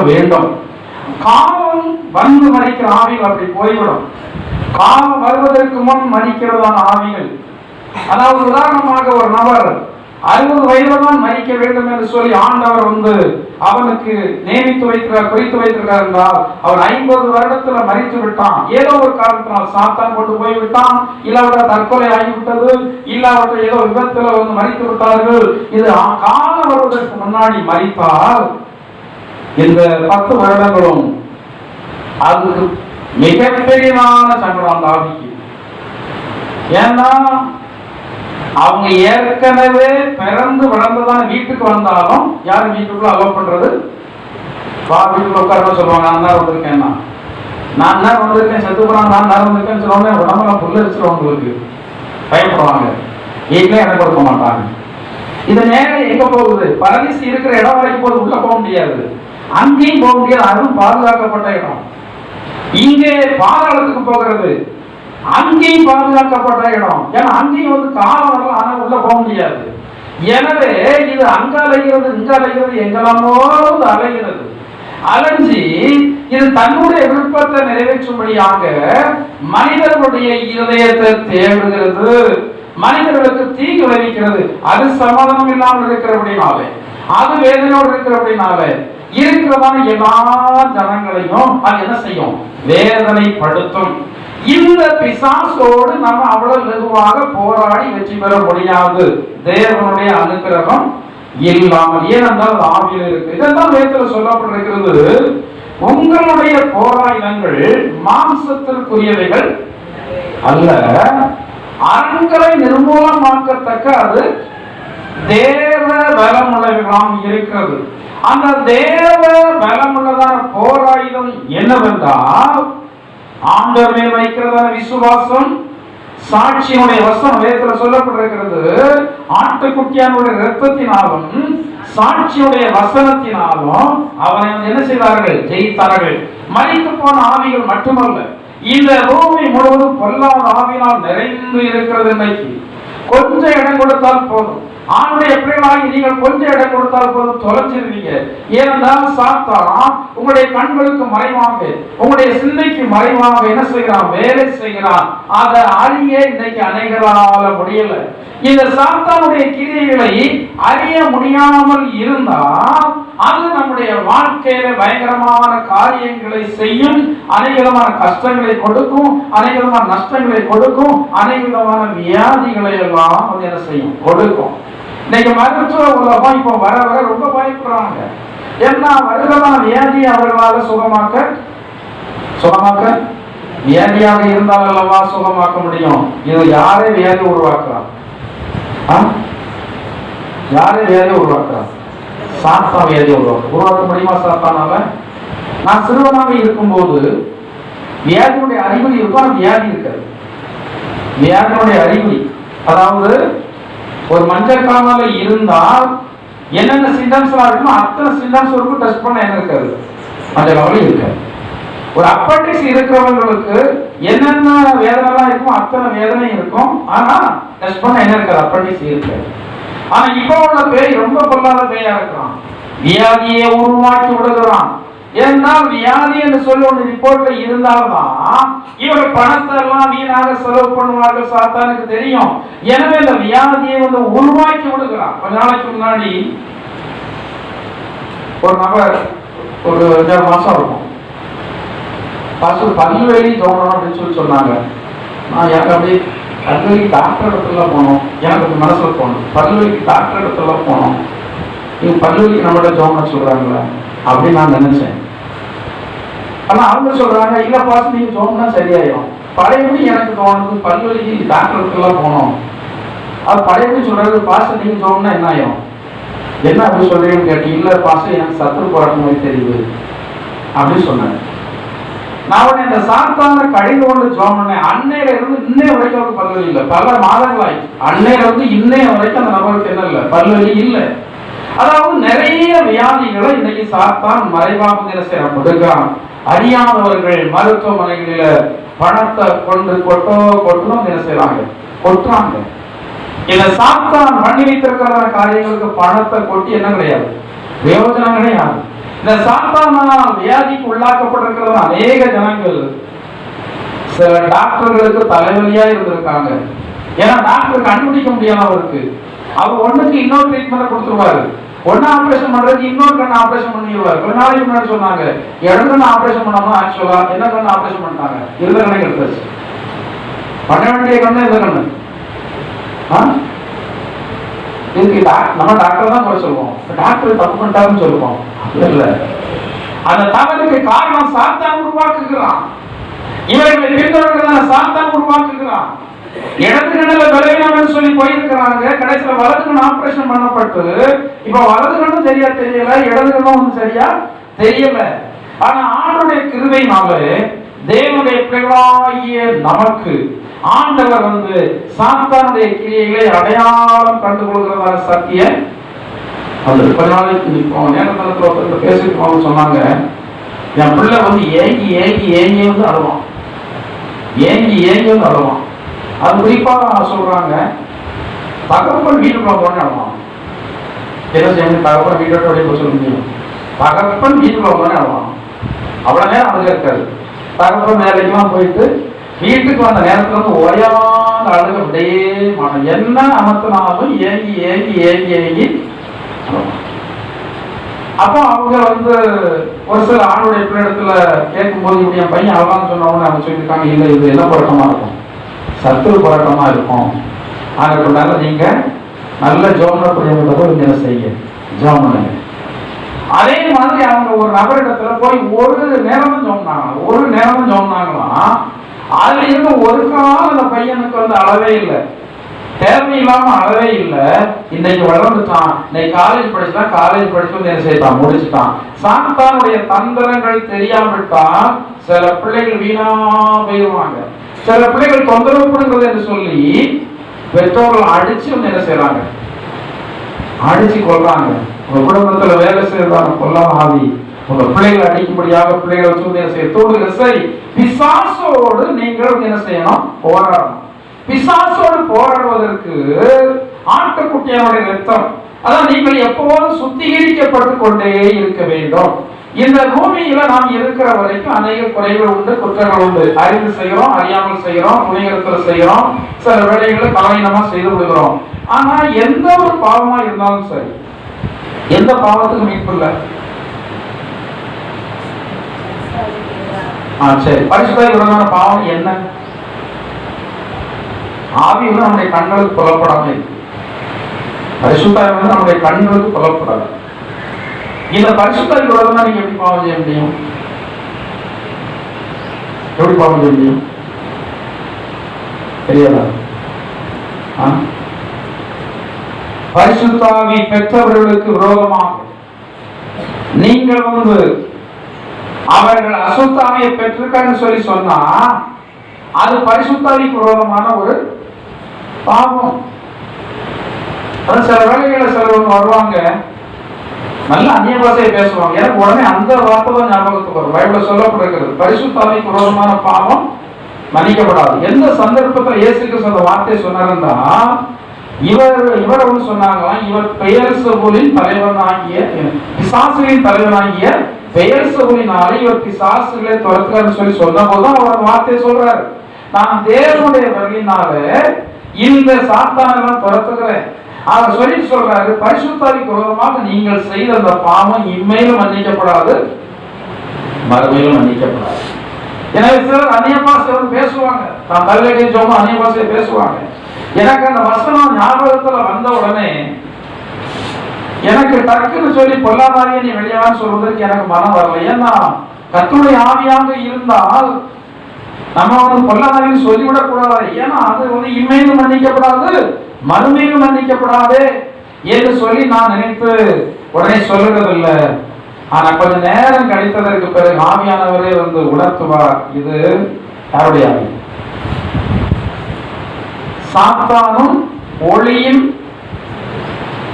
வேண்டும். காலம் வந்து மரிக்கிற ஆவிகள் அப்படி போய்விடும். காலம் வருவதற்கு முன் மரிக்கிறதான ஆவிகள், அதாவது உதாரணமாக ஒரு நபர் 60 வயதுதான் மரிக்க வேண்டும் என்று சொல்லி ஆண்டவர் வந்து அவனுக்கு நியமித்து வைத்திருக்கார், குறித்து வைத்திருக்கார் என்றால் அவன் 50 வருடத்துல மரித்து விட்டான். ஏதோ ஒரு காரணத்தினால் சாத்தான் கொண்டு போய் விட்டான், இல்லாவிட்ட தற்கொலை ஆகிவிட்டது, இல்லாவிட்ட ஏதோ விபத்துல வந்து மரித்து விட்டார்கள். இது காலம் வருவதற்கு முன்னாடி மரித்தால் இந்த 10 வருடங்களும் அதுக்கு மிகப்பெரியதான சங்கடம் அந்த ஆவிக்கு. ஏன்னா அவங்க ஏற்கனவே பிறந்து வளர்ந்ததான வீட்டுக்கு வந்தாலும் யாரும் வீட்டுக்குள்ள அலோவ் பண்றது? வீட்டுக்குள்ள உட்கார சொல்லுவாங்க. நான் தான் வந்திருக்கேன்னா, நான் தான் வந்திருக்கேன், செத்து போறாங்க, நான் தான் வந்திருக்கேன்னு சொல்லுவாங்க. உடம்பெல்லாம் புல்லரிச்சிடும், உங்களுக்கு பயப்படுவாங்க, வீட்டிலே இடம் கொடுக்க மாட்டாங்க. இது நேரம் எங்க போகுது? பரதீசு இருக்கிற இடம் வரைக்கும் போது உள்ள போக முடியாது, அங்கேயும் போக முடியாது. அதுவும் பாதுகாக்கப்பட்ட இடம். இங்கே பாதாளத்துக்கு போகிறது, அங்கேயும் பாதுகாக்கப்பட்ட இடம். ஏன்னா அங்கேயும் வந்து காலம் வரலாம், ஆனா உள்ள போக முடியாது. எனவே இது அங்க அலைகிறது, இங்க அலைகிறது, எங்கெல்லாமோ அலைகிறது. அலைஞ்சி இது தன்னுடைய விருப்பத்தை நிறைவேற்றும்படியாக மனிதர்களுடைய இதயத்தை தேடுகிறது, மனிதர்களுக்கு தீங்கு விளைவிக்கிறது. அது சமாதானம் இல்லாமல் இருக்கிறபடினாலே, அது வேதனையோடு இருக்கிறபடினாலே இருக்கிறதான எல்லா ஜனங்களையும் அது என்ன செய்யும்? வேதனைப்படுத்தும். இந்த பிசாசோடு நம்ம அவ்வளவு வெகுவாக போராடி வெற்றி பெற முடியாது, தேவனுடைய அனுகிரகம் இல்லாமல். ஏனென்றால் ஆவியில் இருக்கு. இதெல்லாம் வேதத்துல சொல்லப்பட்டிருக்கிறது. உங்களுடைய போராயுதங்கள் மாம்சத்திற்குரியவைகள் அல்ல, அரண்களை நிர்மூலமாக்கத்தக்க அது தேவ பலமுள்ளவைகளாம் இருக்கிறது. அந்த தேவ பலமுள்ளதான போராயுதம் என்னவென்றால் ஆண்டவர் மேல் வைக்கிறதான விசுவாசம், சாட்சியினுடைய வசனம். வேதத்தில் சொல்லப்பட்டிருக்கிறது, ஆட்டுக்குட்டியானுடைய இரத்தத்தினாலும் சாட்சியுடைய வசனத்தினாலும் அவனை என்ன செய்தார்கள்? ஜெயித்தார்கள். மரித்து போன ஆவிகள் மட்டுமல்ல, இந்த பூமி முழுவதும் பொல்லாத ஆவியினால் நிறைந்து இருக்கிறது. இன்றைக்கு கொஞ்சம் இடம் கொடுத்தால் போதும், ஆணுடைய பிள்ளைகளாகி நீங்கள் கொஞ்சம் இடம் கொடுத்தால் போதும் தொலைஞ்சிருவீங்க. ஏனென்றால் சாத்தான் உங்களுடைய கண்களுக்கு மறைவாக, உங்களுடைய சிந்தைக்கு மறைவாக என்ன செய்கிறான்? வேலை செய்கிறான். அதை அறிய இன்றைக்கு அநேகரால முடியல. இந்த சாத்தானுடைய கிரியைகளை அறிய முடியாமல் இருந்தால் அது நம்முடைய வாழ்க்கையில பயங்கரமான காரியங்களை செய்யும், அநேகமான கஷ்டங்களை கொடுக்கும், அநேகமான நஷ்டங்களை கொடுக்கும், அநேகமான வியாதிகளை எல்லாம் அது என்ன செய்யும்? கொடுக்கும். இன்னைக்கு மருத்துவ உலகம் இப்போ வர வர ரொம்ப பயப்படுறாங்க. ஏன்னா வருகிறதான வியாதி அவர்களால் சுகமாக்க வியாதியாக இருந்தால் அல்லவா சுகமாக்க முடியும். இது யாரே வியாதி உருவாக்குறான்? யாரே வியாதி உருவாக்குறான்? சாத்தான் வியாதியை உருவாக்க முடியுமா சாத்தானால? நான் சிறுவனாக இருக்கும்போது வியாதியுடைய அறிகுறி இருக்கும், வியாதி இருக்காது. வியாதியுடைய அறிகுறி, அதாவது ஒரு மஞ்சள் காமால இருந்தால் என்னென்ன சிம்டம்ஸ் இருக்குமோ அத்தனை சிம்டம்ஸ் இருக்கும். டெஸ்ட் பண்ண என்ன இருக்காது, மஞ்சள் காமால இருக்காது. ஒரு அப்பண்டிக்ஸ் இருக்கிறவங்களுக்கு என்னென்ன வேதனைலாம் இருக்குமோ அத்தனை வேதனை இருக்கும். ஆனா டெஸ்ட் பண்ண என்ன இருக்காது, அப்பண்டிக்ஸ் இருக்காது. ஆனா இப்போ உள்ள பேய் ரொம்ப பொல்லாத பேயா இருக்கிறான். வியாதியை உருவாக்கி விடுகிறான். ஏன்னால் வியாதி என்று சொல்லி ஒன்று ரிப்போர்ட்ல இருந்தால்தான் இவர்கள் பணத்தை எல்லாம் வீணாக செலவு பண்ணுவார்கள், சாத்தானுக்கு தெரியும். எனவே இந்த வியாதியை வந்து உருவாக்கி விடுகிறான். கொஞ்ச நாளைக்கு முன்னாடி ஒரு நபர் ஒரு 2 மாசம் இருக்கும் பல்வெளி தோணணும் அப்படின்னு சொல்லி சொன்னாங்க. நான் எனக்கு அப்படியே பல்வெளி டாக்டர் இடத்துல போனோம், எனக்கு மனசுல போகணும், பல்வெளிக்கு டாக்டர் இடத்துல போனோம், நீங்க பல்வெளிக்கு நம்மகிட்ட ஜோம்னு சொல்றாங்களே அப்படின்னு நான் நினைச்சேன். ஆனா அவங்க சொல்றாங்க இல்ல பாஸ் நீங்க ஜோம்னா சரியாயிடும். பழையபடி எனக்கு தோணுது பல்வெளிக்கு டாக்டர் இடத்துல போனோம். அது பழையபடி சொல்றாரு பாஸ் நீங்க ஜோம்னா என்ன ஆயிடும், என்ன அப்படி சொல்றீங்கன்னு கேட்டீங்க. இல்ல பாஸ் எனக்கு சத்துரு போராட்டம் மாதிரி தெரியுது அப்படின்னு சொன்னாங்க. நான் இந்த சாத்தான கடிந்து கொண்டு ஜோம் பண்ணேன். அன்னையில இருந்து இன்னைய வரைக்கும் அவருக்கு பல்வெளி இல்லை. பல மாதங்கள் ஆயிடுச்சு. அன்னையில இருந்து இன்னைய வரைக்கும் அந்த நபருக்கு என்ன இல்லை, பல்வெளி இல்லை. அதாவது நிறைய வியாதிகளை இன்னைக்கு சாத்தான் மறைவாக கொடுக்கிறான். அறியாதவர்கள் மருத்துவமனைகளில பணத்தை கொண்டு கொட்டணும் என்ன செய்யறாங்க, கொட்டுறாங்க. இந்த சாத்தான் பண்ணி வைத்திருக்கிற காரியங்களுக்கு பணத்தை கொட்டி என்ன கிடையாது, பிரயோஜனம் கிடையாது. இந்த சாத்தானால் வியாதிக்கு உள்ளாக்கப்பட்டிருக்கிற அநேக ஜனங்கள் சில டாக்டர்களுக்கு தலைவலியா இருந்திருக்காங்க. ஏன்னா டாக்டர் கண்டுபிடிக்க முடியாம அவருக்கு, அவர் ஒண்ணுக்கு இன்னொரு ட்ரீட்மெண்ட் கொடுத்துருவாரு. ஒன்னு ஆபரேஷன் பண்றதுக்கு இன்னொரு கண்ணு ஆபரேஷன் பண்ணிடுவார். கொஞ்ச நாளைக்கு முன்னாடி சொன்னாங்க இடது கண்ணு ஆபரேஷன் பண்ணாம ஆக்சுவலா என்ன கண்ணு ஆபரேஷன் பண்ணிட்டாங்க, இருந்த கண்ணை எடுத்தாச்சு. பண்ண வேண்டிய கண்ணு எந்த கண்ணு இதுக்கு நம்ம டாக்டர் தான் குறை சொல்லுவோம், டாக்டர் தப்பு பண்ணிட்டாருன்னு சொல்லுவோம். இல்ல, அந்த தவறுக்கு காரணம் சாத்தான் உருவாக்குகிறான். இவர்களை பின்தொடர்கிறதான சாத்தான் உருவாக்குகிறான். இடது கண்ணுல பலவீனம் சொல்லி போயிருக்கிறாங்க. கடைசியில வலது கண்ணு ஆபரேஷன் பண்ணப்பட்டு இப்ப வலது கண்ணும் சரியா தெரியல, இடது கண்ணும் ஒன்றும் சரியா தெரியல. ஆனா ஆண்டுடைய கிருபையினாலே தேவனுடைய பிள்ளைகளாகிய நமக்கு ஆண்டவர் வந்து சாத்தானுடைய கிரியைகளை அடையாளம் கண்டுகொள்கிறதான சக்திய அந்த கொஞ்ச நாளைக்கு நேரத்தில் ஒருத்தர் பேசிட்டு போக சொன்னாங்க. என் பிள்ளை வந்து ஏங்கி ஏங்கி ஏங்கி வந்து அழுவான், ஏங்கி ஏங்கி வந்து அழுவான். அது குறிப்பா சொல்றாங்க தகப்பன் வீட்டுக்குள்ள போன அழுவான். என்ன செய்யணும், தகப்பன் வீட்டோட வெளியே சொல்ல முடியும். தகப்பன் வீட்டுக்குள்ள போன அழுவான். அவ்வளவு நேரம் அழுக இருக்காது. தகப்பன் வேலைக்கெல்லாம் போயிட்டு வீட்டுக்கு வந்த நேரத்துல வந்து ஓயாத அழுக அப்படியே மாட்டோம். என்ன அமர்த்தினாலும் ஏங்கி ஏங்கி ஏங்கி ஏங்கி. அப்போ அவங்க வந்து ஒரு சில ஆணுடைய பிள்ளைடத்துல கேட்கும்போது இப்படி என் பையன் அழகான்னு சொன்னவங்க அவங்க சொல்லியிருக்காங்க, இல்லை இது என்ன போராட்டமா இருக்கும், சத்துரு போராட்டமா இருக்கும். அதனால நீங்க நல்ல ஜோமனப்படியாக என்ன செய்ய ஜோம் பண்ணுங்க. அதே மாதிரி அவங்க ஒரு நபரிடத்துல போய் ஒரு நேரம் தான் ஜோம்னாங்களாம். அதுல இருந்து ஒரு காலம் அந்த பையனுக்கு வந்து அளவே இல்லை, தேவையில்லாம அளவே இல்லை. இன்னைக்கு வளர்ந்துட்டான், இன்னைக்கு காலேஜ் படிச்சு என்ன செய்யட்டான், முடிச்சுட்டான். சாத்தானுடைய தந்திரங்கள் தெரியாமட்டால் சில பிள்ளைகள் வீணா போயிடுவாங்க. சில பிள்ளைகள் தொந்தரவு கொடுங்கிறது என்று சொல்லி பெற்றோர்கள் அடிச்சு வந்து என்ன செய்யறாங்க, அடிச்சு கொள்றாங்க. உங்க குடும்பத்துல வேலை செய்யறாங்க கொல்லாம ஆவி உங்க பிள்ளைகளை அடிக்கும்படியாக பிள்ளைகளை வச்சு என்ன செய்ய தோடுங்க. சரி, பிசாசோடு நீங்கள் என்ன செய்யணும், போராடணும். பிசாசோடு போராடுவதற்கு ஆட்டுக்குட்டியானுடைய ரத்தம், அதான் நீங்கள் எப்போதும் சுத்திகரிக்கப்பட்டு கொண்டே இருக்க வேண்டும். இந்த பூமியில நாம் இருக்கிற வரைக்கும் அநேக குறைகள் உண்டு, குற்றங்கள் உண்டு. அறிந்து செய்கிறோம், அறியாமல் செய்கிறோம், துணிகரத்தில் செய்கிறோம், சில வேலைகளை பலவீனமா செய்து விடுகிறோம். ஆனா எந்த ஒரு பாவமா இருந்தாலும் சரி, எந்த பாவத்துக்கு மீட்பு இல்லை. சரி, பரிசுத்தாய் விரோதமான பாவம் என்ன? ஆவி வந்து நம்முடைய கண்களுக்கு புலப்படாம இருக்கு. பரிசுத்தாய் வந்து நம்முடைய கண்களுக்கு புலப்படாது. இந்த பரிசுத்தாய் விரோதமா நீங்க எப்படி பாவம் செய்ய முடியும், எப்படி பாவம் செய்ய முடியும் தெரியாதா? பரிசுத்தாவி பெற்றவர்களுக்கு விரோதமாக நீங்கள் வந்து அவர்கள் அசுத்தாவியை பெற்றிருக்கான்னு சொல்லி சொன்னா அது பரிசுத்தாவிக்கு விரோதமான ஒரு பாவம். சில வேலைகளில் சிலவங்க வருவாங்க, நல்ல அந்நிய பாஷையை பேசுவாங்க, எனக்கு உடனே அந்த வார்த்தை தான் ஞாபகத்துக்கு வரும். பைபிள்ல சொல்லப்பட்டிருக்கிறது, பரிசுத்தாவிக்கு விரோதமான பாவம் மன்னிக்கப்படாது. எந்த சந்தர்ப்பத்தில் இயேசு கிறிஸ்து அந்த வார்த்தையை சொன்னாருன்னா, இவர் ஒன்று சொன்னாங்களாம், இவர் பெயர்செபூலின் தலைவனாகிய பிசாசுகளின் தலைவனாகிய பெயர்செபூலினாலே இவர் பிசாசுகளை துரத்துறாருன்னு சொல்லி சொன்ன போதுதான் அவர் வார்த்தையை சொல்றாரு, நான் தேவனுடைய வருகையினால இந்த சாத்தானெல்லாம் துரத்துகிறேன். அவர் சொல்லிட்டு சொல்றாரு, பரிசுத்தாவிக்கு விரோதமாக நீங்கள் செய்த அந்த பாவம் இம்மையிலும் மன்னிக்கப்படாது, மறுமையிலும் மன்னிக்கப்படாது. எனவே சிலர் அந்நிய பாஷை பேசுவாங்க, நான் தலைவகை ஜோமா அந்நிய பாஷையை பேசுவாங்க. எனக்கு அந்த வசனம் ஞாபகத்துல வந்த உடனே எனக்கு டக்குன்னு சொல்லி பொல்லாதாரியை நீ வெளியான்னு சொல்வதற்கு எனக்கு மனம் வரல. ஏன்னா கர்த்தருடைய ஆவியாக இருந்தால் நம்ம வந்து பொல்லாதாரின்னு சொல்லிவிடக் கூடாது. ஏன்னா அது வந்து இம்மையிலும் மன்னிக்கப்படாது, மறுமையிலும் மன்னிக்கப்படாது என்று சொல்லி நான் நினைத்து உடனே சொல்லுறதில்லை. ஆனா கொஞ்ச நேரம் கழித்ததற்கு பிறகு ஆவியானவரே வந்து உணர்த்துவார், இது யாருடைய ஆவி? சாத்தானும் ஒளியின்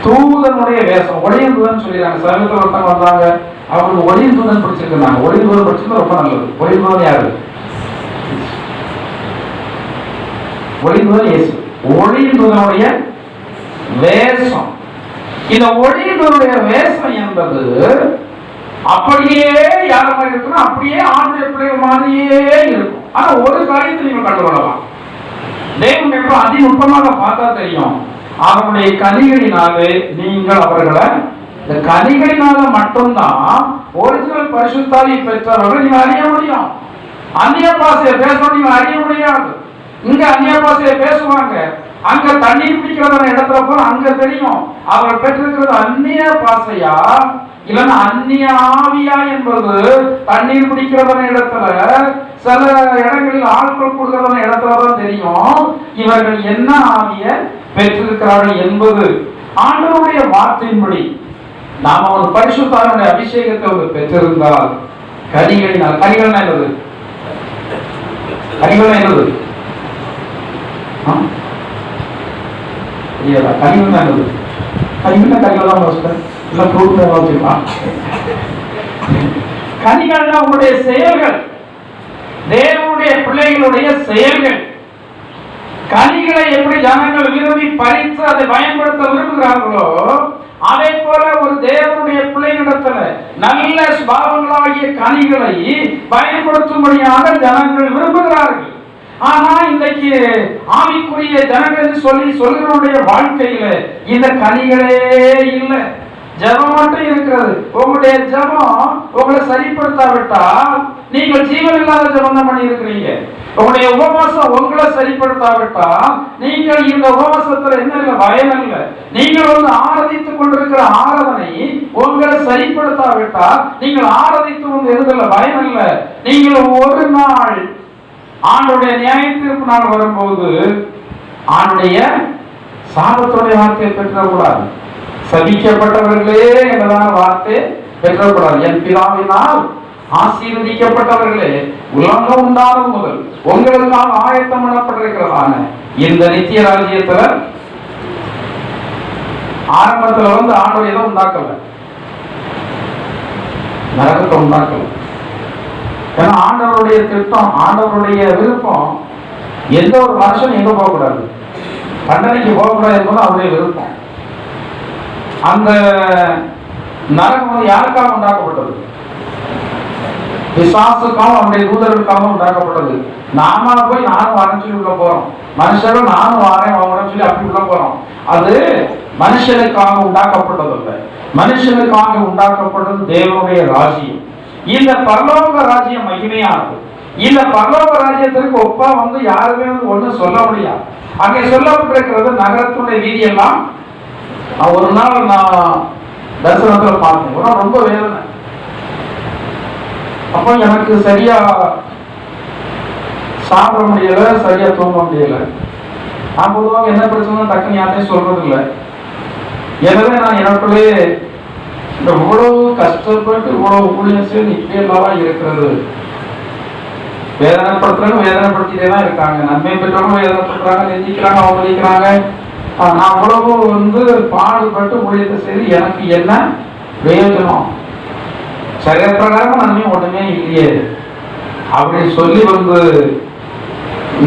தூதனுடைய வேஷம். ஒளியின் தூதன் சொல்லிடுறாங்க. சமீபத்தில் ஒருத்தவங்க வந்தாங்க, அவங்களுக்கு ஒளியின் தூதன் படிச்சிருக்காங்க. ஒளியின் தூதன் படிச்சது ரொம்ப நல்லது. ஒளியின் தூதன் யாரு? ஒளியின் தூதன் இயேசு. ஒளியின் தூதனுடைய வேஷம். இந்த ஒளியின் தூதனுடைய வேஷம் என்பது அப்படியே யார மாதிரி இருக்கணும், அப்படியே ஆண்டு பிள்ளைகள் மாதிரியே இருக்கும். ஆனா ஒரு காரியத்தை நீங்கள் கண்டுகொள்ளலாம், தேவன் எப்ப அதிநுட்பமாக பார்த்தா தெரியும், அவருடைய கனிகளினாலே நீங்கள் அவர்களை, இந்த கனிகளினால மட்டும்தான் ஒரிஜினல் பரிசுத்தாவி பெற்றவர்கள் நீங்க அறிய முடியும். அந்நிய பாஷையை பேசணும் நீங்க அறிய முடியாது. இங்க அந்நிய பாஷையை பேசுவாங்க, அங்க தண்ணீர் பிடிக்கிறதான இடத்துல போற அங்க தெரியும் அவர் பெற்றிருக்கிறது அந்நிய பாஷையா இல்லைன்னா அந்நிய ஆவியா என்பது. தண்ணீர் பிடிக்கிறதான இடத்துல, சில இடங்களில் ஆட்கள் கொடுக்கிறதான இடத்துலதான் தெரியும் இவர்கள் என்ன ஆவிய பெற்றிருக்கிறார்கள் என்பது. ஆண்டவருடைய வார்த்தையின்படி நாம ஒரு பரிசுத்தாவினுடைய அபிஷேகத்தை ஒரு பெற்றிருந்தால் கனிகளினால், கனிகள் என்னது? கனிகள் என்னது? கனிகள் என்னது? கனிகள் கனிகள் தான் கனிகள் உங்களுடைய செயல்கள், தேவனுடைய பிள்ளைகளுடைய செயல்கள். கனிகளை எப்படி ஜனங்கள் விரும்பி பறித்து அதை பயன்படுத்த விரும்புகிறார்களோ அதே போல ஒரு தேவனுடைய பிள்ளைகளிடத்துல நல்ல சுபாவங்களாகிய கனிகளை பயன்படுத்தும்படியாக ஜனங்கள் விரும்புகிறார்கள். ஆனா இன்றைக்கு ஆவிக்குரிய ஜனங்கள் சொல்லி சொல்கிறவருடைய வாழ்க்கையில இந்த கனிகளே இல்லை. ஜபம் மட்டும் இருக்கிறது. உங்களுடைய ஜபம் உங்களை சரிப்படுத்தாவிட்டால் நீங்கள் ஜீவன் இல்லாத ஜபம் தான் பண்ணி இருக்கிறீங்க. உங்களுடைய உபவாசம் உங்களை சரிப்படுத்தாவிட்டால் நீங்கள் இந்த உபவாசத்துல என்ன இல்லை, பயன் இல்லை. நீங்கள் வந்து ஆராதித்துக் கொண்டிருக்கிற ஆராதனை உங்களை சரிப்படுத்தாவிட்டால் நீங்கள் ஆராதித்து வந்து எதுல பயன் இல்லை. நீங்கள் ஒரு நாள் ஆண்டுடைய நியாய தீர்ப்பு நாள் வரும்போது ஆண்டுடைய சாபத்துடைய வார்த்தையை பெற்றக்கூடாது. சபிக்கப்பட்டவர்களே என்பதான வார்த்தை பெற்றக்கூடாது. என் பிதாவினால் ஆசீர்வதிக்கப்பட்டவர்களே, உலகம் உண்டாகும் முதல் உங்களுக்காக ஆயத்தம் பண்ணப்பட்டிருக்கிறதான இந்த நித்திய ராஜ்யத்துல ஆரம்பத்துல வந்து ஆண்டவர் எதை உண்டாக்கல, நரகத்தை உண்டாக்கல. ஏன்னா ஆண்டவருடைய திட்டம், ஆண்டவருடைய விருப்பம் எந்த ஒரு மனுஷன் எங்க போகக்கூடாது, தண்டனைக்கு போகக்கூடாது என்பது அவருடைய விருப்பம். அந்த நரகம் வந்து யாருக்காக உண்டாக்கப்பட்டது? பிசாசுக்காகவும் அவருடைய தூதர்களுக்காகவும் உண்டாக்கப்பட்டது. நாம போய் நானும் வரேன்னு சொல்லி உள்ள போறோம், மனுஷரும் நானும் வரேன் வாங்கன்னு சொல்லி அப்படி உள்ள போறோம். அது மனுஷனுக்காக உண்டாக்கப்பட்டது அல்ல, மனுஷனுக்காக உண்டாக்கப்பட்டது தேவனுடைய ராஜ்யம். இந்த பரலோக ராஜ்யம் மகிமையானது. இந்த பரலோக ராஜ்யத்திற்கு ஒப்பா வந்து யாருமே வந்து ஒண்ணு சொல்ல முடியாது. அங்கே சொல்லப்பட்டிருக்கிறது நகரத்துடைய வீதியெல்லாம். ஒரு நாள் நான் தரிசனத்துல பார்த்தேன், ரொம்ப வேதனை. அப்போ எனக்கு சரியா சாப்பிட முடியல, சரியா தூங்க முடியல. நான் பொதுவாக என்ன பிரச்சனை டக்குன்னு யார்ட்டையும் சொல்றது இல்லை. எனவே நான் எனக்குள்ளே இந்த இவ்வளவு கஷ்ட கஷ்டப்பட்டு இவ்வளவு ஊழியம் செய்து இப்படி எல்லாம் இருக்கிறது. வேதனைப்படுத்துறவங்க வேதனைப்படுத்திட்டே தான் இருக்காங்க, நன்மை பெற்றவங்க வேதனைப்படுத்துறாங்க, நெஞ்சிக்கிறாங்க, அவமதிக்கிறாங்க. நான் அவ்வளவு பாடுபட்டு ஊழியத்தை செய்து எனக்கு என்ன பிரயோஜனம்? சரிய பிரகாரம் நன்மை ஒண்ணுமே இல்லையே அப்படின்னு சொல்லி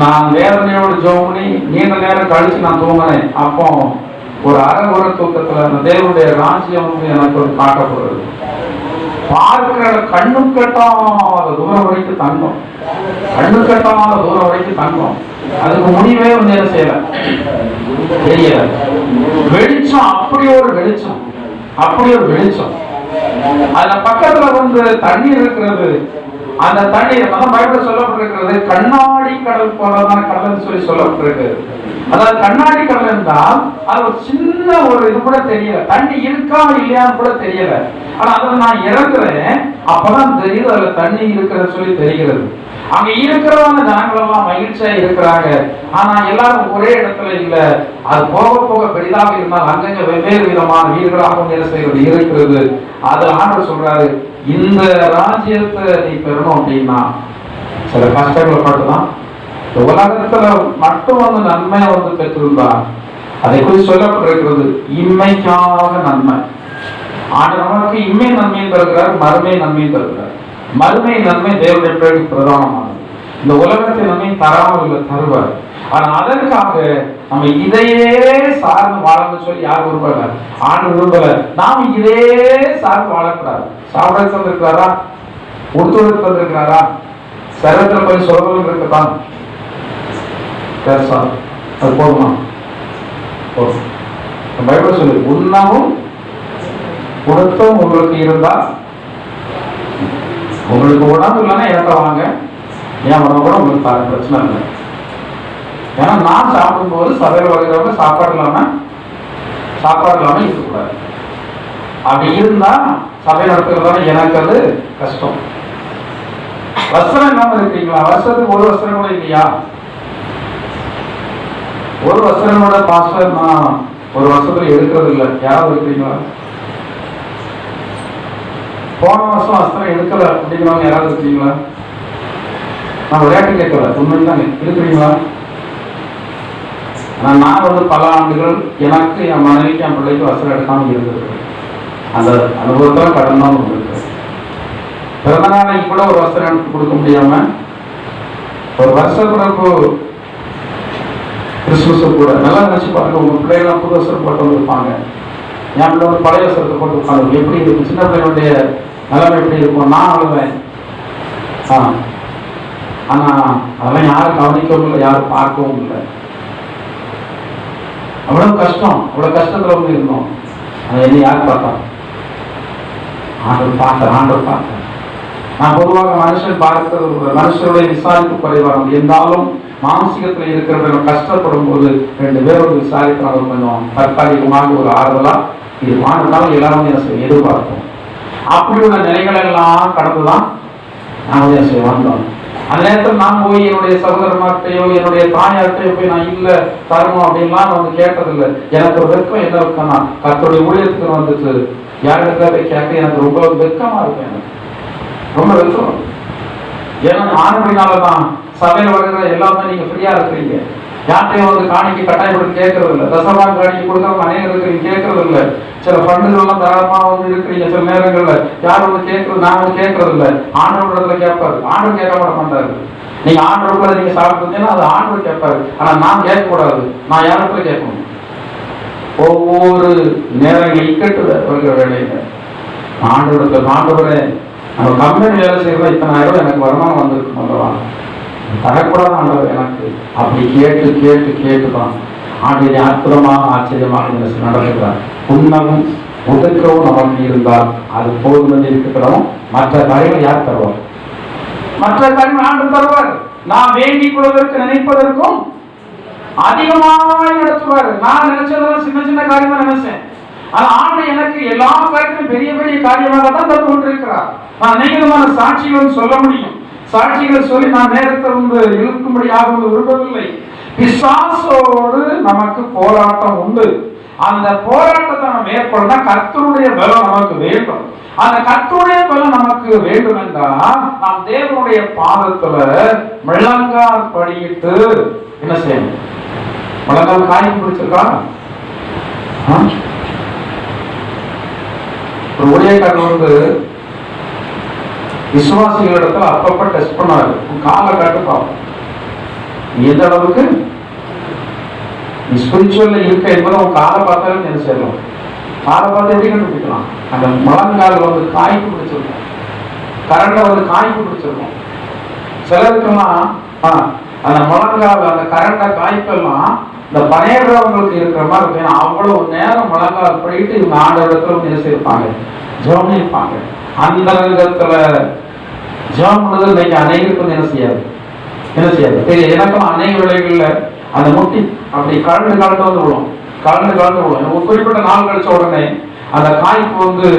நான் வேதனையோடு ஜெபம் பண்ணி நீண்ட நேரம் கழிச்சு நான் தூங்கினேன். அப்போ ஒரு அரை தூக்கத்துல அந்த தேவனுடைய ராஜ்யம் எனக்கு காட்டப்படுறது. பார்க்கிற கண்ணு கட்டாத தூரம் வரைக்கும் தங்கும், கண்ணு கட்டாத தூரம் வரைக்கும் தங்கும். அதுக்கு முடிவே என்ன செய்யல, தெரியல. வெளிச்சம், அப்படி ஒரு வெளிச்சம், அப்படி ஒரு வெளிச்சம். அதுல பக்கத்துல தண்ணீர் இருக்கிறது. அந்த தண்ணீர் பைபிள் சொல்லப்பட்டிருக்கிறது கண்ணாடி கடல் போலதான் கடல் சொல்லி சொல்லப்பட்டிருக்கிறது. அதாவது கண்ணாடி கடல் என்றால் அது ஒரு சின்ன ஒரு இது கூட தெரியல, தண்ணி இருக்கா இல்லையான்னு கூட தெரியல. ஆனா அதுல நான் இறங்குறேன், அப்பதான் தெரியுது அதுல தண்ணி இருக்கிறது சொல்லி தெரிகிறது. அங்க இருக்கிறவங்க ஜனங்கள் எல்லாம் மகிழ்ச்சியா இருக்கிறாங்க. ஆனா எல்லாரும் ஒரே இடத்துல இல்ல. அது போக போக பெரிதாக இருந்தால் அங்கங்க வெவ்வேறு விதமான வீடுகளாக இருக்கிறது. அதுல ஆண்டவர் சொல்றாரு, இந்த ராஜ்யத்தை நீ பெறணும் அப்படின்னா சில கஷ்டங்களை பட்டுதான். இந்த உலகத்துல மட்டும் நன்மை பெற்றிருந்தா அதை குறித்து சொல்லப்பட்டிருக்கிறது இம்மைக்காக நன்மை. ஆண்டவர் நமக்கு இம்மை நன்மையும் தருகிறார், மறுமை நன்மையும் தருகிறார். மறுமை நன்மை தேவனுடைய பிள்ளைக்கு பிரதானமானது. இந்த உலகத்தை நன்மை தராமல் இல்லை, தருவார். ஆனா அதற்காக நம்ம இதையே சார்ந்து வாழணும்னு சொல்லி யார் விரும்பல, ஆண்டு விரும்பல. நாம இதே சார்ந்து வாழக்கூடாது. சாப்பிட தந்திருக்கிறாரா, உடுத்துவதற்கு தந்திருக்கிறாரா, சரத்துல போய் சொல்றது இருக்குதான், அது போதுமா? பைபிள் சொல்லு, உண்ணவும் உடுத்தும் உங்களுக்கு இருந்தா, உங்களுக்கு உடம்பு இல்லைன்னா என்கிட்ட வாங்க, என் உடம்பு கூட உங்களுக்கு தர, பிரச்சனை இல்லை. ஏன்னா நான் சாப்பிடும்போது சபையில் வருகிறவங்க சாப்பாடு இல்லாம இருக்கக்கூடாது. அப்படி இருந்தா சபை நடத்துறதால எனக்கு அது கஷ்டம். வஸ்திரம் இல்லாம இருக்கீங்களா? வருஷத்துக்கு ஒரு வஸ்திரம் கூட இல்லையா? ஒரு வஸ்திரம் கூட பாஸ்டர் நான் ஒரு வருஷத்துல எடுக்கிறது இல்லை. யாராவது இருக்கிறீங்களா? போன வருஷம் வஸ்திரம் எடுக்கல அப்படிங்கிறவங்க யாராவது இருக்கிறீங்களா? நான் விளையாட்டு கேட்கல, உண்மைதான் இருக்கிறீங்களா? நான் பல ஆண்டுகள் எனக்கு, என் மனைவிக்கு, என் பிள்ளைக்கு வஸ்திரம் எடுக்காம இருந்திருக்கு. அந்த அனுபவத்தில் கடன் தான் இருக்கு. பிறந்த நாளைக்கு கூட ஒரு வஸ்திரம் எடுத்து கொடுக்க முடியாம, ஒரு வருஷ பிறப்பு கிறிஸ்துமஸ் கூட நல்லா நினைச்சு பாருங்க. உங்க பிள்ளைகளாம் புது வஸ்திரம் போட்டு வந்திருப்பாங்க, என் பிள்ளை பழைய வஸ்திரத்தை போட்டு உட்காந்து எப்படி இருக்கும், சின்ன பிள்ளைகளுடைய நிலைமை எப்படி இருக்கும். நான் அழுவேன். ஆனா அதெல்லாம் யாரும் கவனிக்கவும் இல்லை, யாரும் பார்க்கவும் இல்லை. அவ்வளவு கஷ்டம், அவ்வளவு கஷ்டத்துல இருந்தோம். அதை என்ன யார் பார்த்தா? ஆண்டவர் பார்த்தேன். நான் பொதுவாக மனுஷன் பார்க்கிறது, மனுஷருடைய விசாரிப்பு குறைவாக இருந்தாலும் மானசீகத்தில் இருக்கிறவங்க கஷ்டப்படும் போது 2 பேரோட விசாரிப்பு கொஞ்சம் தற்காலிகமாக ஒரு ஆறுதலா இது வாழ்ந்தாலும் எல்லாரும் எதிர்பார்ப்போம். அப்படி உள்ள நிலைகள் எல்லாம் கடந்துதான் நான் வந்தோம். அந்த நேரத்தில் நான் போய் என்னுடைய சகோதரமார்ட்டையோ என்னுடைய தாயார்ட்டையோ போய் நான் இல்லை தரணும் அப்படின்லாம் கேட்டதில்லை. எனக்கு ஒரு வெக்கம் என்ன இருக்குன்னா, கர்த்தருடைய ஊழியத்துக்கு வந்துட்டு யாருக்காக கேட்க எனக்கு ரொம்ப வெக்கமா இருக்கும். எனக்கு ரொம்ப வெக்கம். ஏன்னா ஆனபடினாலதான் சபையில் வருகிற எல்லாமே நீங்க ஃப்ரீயா இருக்கிறீங்க. யார்ட்டையும் காணிக்கு கட்டாயப்பட்டு கேட்கறது இல்லை. தசமாக காணிக்கு கொடுக்கறவங்க அநேகம் இருக்கிறீங்க, கேட்கறது இல்லை. சில ஃபண்டுகள்லாம் தாராளமா இருக்கிறீங்க. சில நேரங்கள்ல யாரும் கேட்கறது, நான் கேட்கறது இல்லை. ஆண்டவரிடத்துல கேட்பாரு, ஆண்டவர் கேட்க மாட்ட மாட்டாரு. நீங்க ஆண்டவருக்குள்ள நீங்க சாப்பிட்டுருந்தீங்கன்னா அது ஆண்டவர் கேட்பாரு. ஆனா நான் கேட்கக்கூடாது, நான் யாரிடத்துல கேட்கணும். ஒவ்வொரு நேரங்கள் இக்கட்டு வருகிற வேலையில ஆண்டவரிடத்துல, ஆண்டவரே நம்ம கம்பெனி வேலை செய்யறதா 10,000 எனக்கு வருமானம் வந்திருக்கு அல்லவா, தரக்கூடாது ஆண்டவர் எனக்கு. அப்படி கேட்டுதான் ஆண்டு அற்புதமாக ஆச்சரியமாக நடக்கிறார். உண்ணவும் உதக்கவும் நமக்கு இருந்தால் அது போதும் இருக்கக்கூடாது. மற்ற காரியங்கள் யார் தருவார்? மற்ற காரியங்கள் ஆண்டு தருவார். நான் வேண்டிக் கொள்வதற்கு நினைப்பதற்கும் அதிகமாக நடத்துவார். நான் நினைச்சதெல்லாம் சின்ன சின்ன காரியமா நினைச்சேன். ஆனா ஆண்டு எனக்கு எல்லா காரியத்திலும் பெரிய பெரிய காரியமாக தான் தந்து கொண்டிருக்கிறார். நான் அநேகமான சாட்சிகள் சொல்ல முடியும். சாட்சிகள் சொல்லி நான் நேரத்தை இழுக்கும்படியாக விரும்பவில்லை. பிசாசோடு நமக்கு போராட்டம் உண்டு. அந்த போராட்டத்தை நம்ம மேற்கொள்ள கர்த்தருடைய பலம் நமக்கு வேண்டும். அந்த கர்த்தருடைய பலம் நமக்கு வேண்டும் என்றால் நாம் தேவனுடைய பாதத்துல முழங்கால் படியிட்டு என்ன செய்யணும்? முழங்கால் காயம் பிடிச்சிருக்கா? ஒரு ஊழியக்காரர் விசுவாசிகளிடத்துல அப்பப்ப டெஸ்ட் பண்ணாரு. காலை காட்டு பார்ப்போம், எந்த அளவுக்கு நீ ஸ்பிரிச்சுவல்ல இருக்க என்பதை உன் காலை பார்த்தாலும் என்ன செய்யலாம்? காலை பார்த்து எப்படி கண்டுபிடிக்கலாம்? அந்த முழங்கால் காய்ப்பு பிடிச்சிருக்கும், கரண்ட காய்ப்பு பிடிச்சிருக்கும். சிலருக்கெல்லாம் அந்த முழங்கால் அந்த கரண்ட காய்ப்பெல்லாம் இந்த பனையறவங்களுக்கு இருக்கிற மாதிரி இருக்கும். ஏன்னா அவ்வளவு நேரம் முழங்கால் போயிட்டு இவங்க ஆண்டவரத்துல என்ன செய்யிருப்பாங்க? ஜெபம் இருப்பாங்க. அந்த ரங்கத்துல ஜெபம் பண்ணது இன்னைக்கு அநேகருக்கு என்ன செய்யாது தெரியும். எனக்கும் அநேக விளைவுகள்ல அந்த முட்டி அப்படி கலந்து விழும். ஒரு குறிப்பிட்ட நாள் கழிச்ச உடனே அந்த காய்ப்பு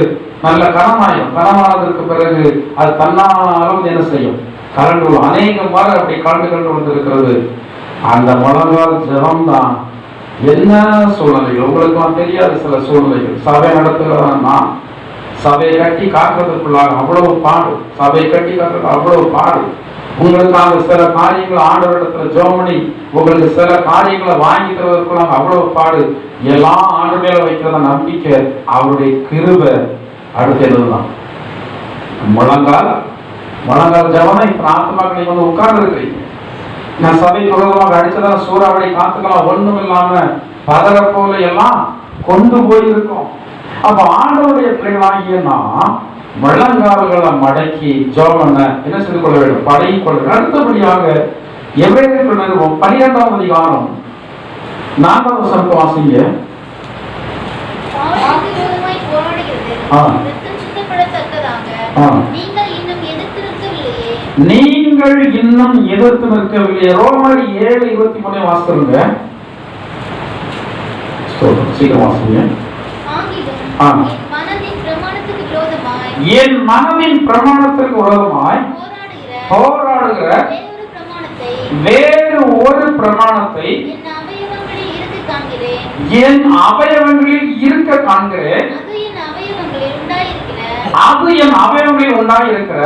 நல்ல கனமானதற்கு பிறகு அது தன்னாலும் என்ன செய்யும்? கலந்து விழும். அநேக முறை அப்படி கலந்து விழுந்திருக்கிறது. அந்த முழங்கால் ஜெபம் தான். என்ன சூழ்நிலைகள் உங்களுக்கு தெரியாது. சில சூழ்நிலைகள் சபை நடத்துகிறதா, சபையை கட்டி காக்கிறதுக்குள்ளாக அவ்வளவு பாடு, சபையை கட்டி காக்கிறது அவ்வளவு பாடு. உங்களுக்காக சில காரியங்களை ஆண்டவரிடத்துல ஜெபம், உங்களுக்கு சில காரியங்களை வாங்கி தருவதற்குள்ளாக அவ்வளவு பாடு. எல்லாம் ஆண்டு மேல வைக்கிறத நம்பிக்கை, அவருடைய கிருபை. அடுத்ததுதான் முழங்கால் ஜெபம். இப்ப ஆத்மாக்கள் நீங்க உட்கார்ந்து இருக்கிறீங்க. நான் சபை தொடர்பாக அடிச்சதான் சூறாவளி காத்துக்கலாம் ஒண்ணும் இல்லாம பதற போல எல்லாம் கொண்டு போயிருக்கோம். அப்ப ஆண்டவருடைய பிள்ளைகளாகிய நாம் முழங்கால்களை மடக்கி ஜெபம் என்ன செய்து கொள்ள வேண்டும்? பழகி கொள்ள. அடுத்தபடியாக எபிரேயர் 12ஆம் அதிகாரம் 4ஆம் வசனத்தை வாசிங்க. நீங்கள் இன்னும் எதிர்த்து நிற்கவில்லையே. ரோமர் 7:23 வாசிக்கிறீங்க. சீக்கிரம் வாசிங்க. என் மனதின் பிரமாணத்திற்கு விரோதமாய் போராடுகிற வேறு ஒரு பிரமாணத்தை என் அவயவங்களில் இருக்க காண்கிறேன். அது என் அவயவங்களில் உண்டாயிருக்கிற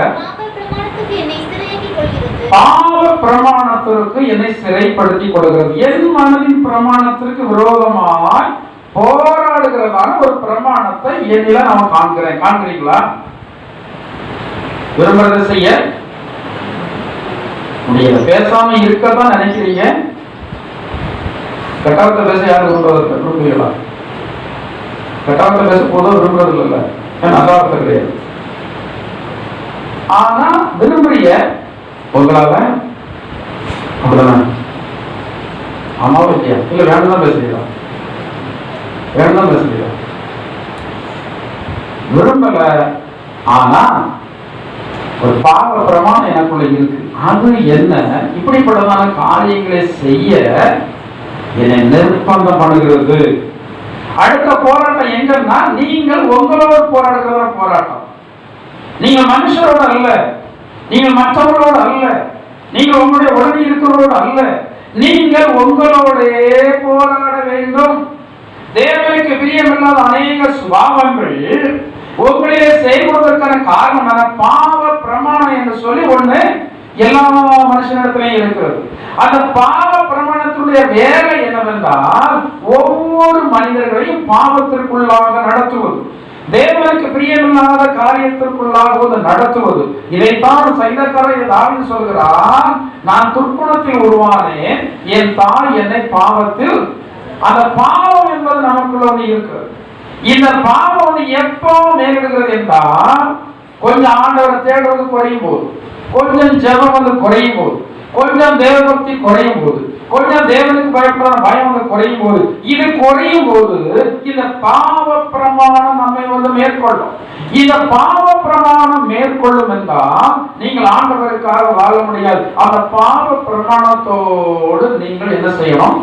பாவ பிரமாணத்திற்கு என்னை சிறைப்படுத்தி கொடுக்கிறது. என் மனதின் பிரமாணத்திற்கு விரோதமாய் போராடுகிறதான ஒரு பிரமாணத்தை என்னில நான் காண்கிறேன். காண்கிறீங்களா? விரும்புறதை செய்ய முடியல. பேசாம இருக்கதான் நினைக்கிறீங்க. கட்டாயத்தை பேச யாரும் விரும்புவீங்களா? கட்டாயத்தை பேச போதும் விரும்புறது இல்லை. நல்ல அர்த்தம் கிடையாது. ஆனா விரும்புறிய உங்களால அப்படிதானே? ஆமாவா இல்லையா? இல்ல வேண்டாம் பேசுறீங்களா? வேண்டாம் பேசுறீங்களா? விரும்பல. ஆனா ஒரு பாவ பிரமாணம் எனக்குள்ள இருக்கு. அது என்ன? இப்படிப்பட்டதான காரியங்களை செய்ய என்னை நிர்பந்தம் பண்ணுகிறது. அடுத்த போராட்டம் எங்கன்னா நீங்கள் உங்களோடு போராடுகிற போராட்டம். நீங்க மனுஷரோட அல்ல, நீங்க மற்றவர்களோட அல்ல, நீங்க உங்களுடைய உடனே இருக்கிறவரோட அல்ல, நீங்கள் உங்களோடே போராட வேண்டும். தேவனுக்கு பிரியமில்லாத அநேக சுபாவங்கள் உங்களையே செய்வதற்கான காரணம் பாவ பிரமாணம் என்று சொல்லி ஒண்ணு எல்லா மனுஷனிடத்திலையும் இருக்கிறது. அந்த பாவ பிரமாணத்தினுடைய வேலை என்னவென்றால் ஒவ்வொரு மனிதர்களையும் பாவத்திற்குள்ளாக நடத்துவது, தேவனுக்கு பிரியமில்லாத காரியத்திற்குள்ளாக நடத்துவது. இதைத்தான் சங்கீதக்காரன் தாவீது சொல்கிறார், நான் துர்க்குணத்தில் உருவானேன், என் தாய் என்னை பாவத்தில். அந்த பாவம் என்பது நமக்குள்ள இருக்கிறது. இந்த பாவம் எப்போ நேரிடுகிறது என்றால் கொஞ்சம் ஆண்டவரை தேடுவது குறையும் போது, கொஞ்சம் ஜெபம் குறையும் போது, கொஞ்சம் தேவபக்தி குறையும் போது, கொஞ்சம் தேவனுக்கு பயப்படாத பயம் குறையும் போது, இது குறையும் போது இந்த பாவ பிரமாணம் நம்மை மேற்கொள்ளும். இந்த பாவ பிரமாணம் மேற்கொள்ளும் என்றால் நீங்கள் ஆண்டவருக்காக வாழ முடியாது. அந்த பாவ பிரமாணத்தோடு நீங்கள் என்ன செய்யணும்?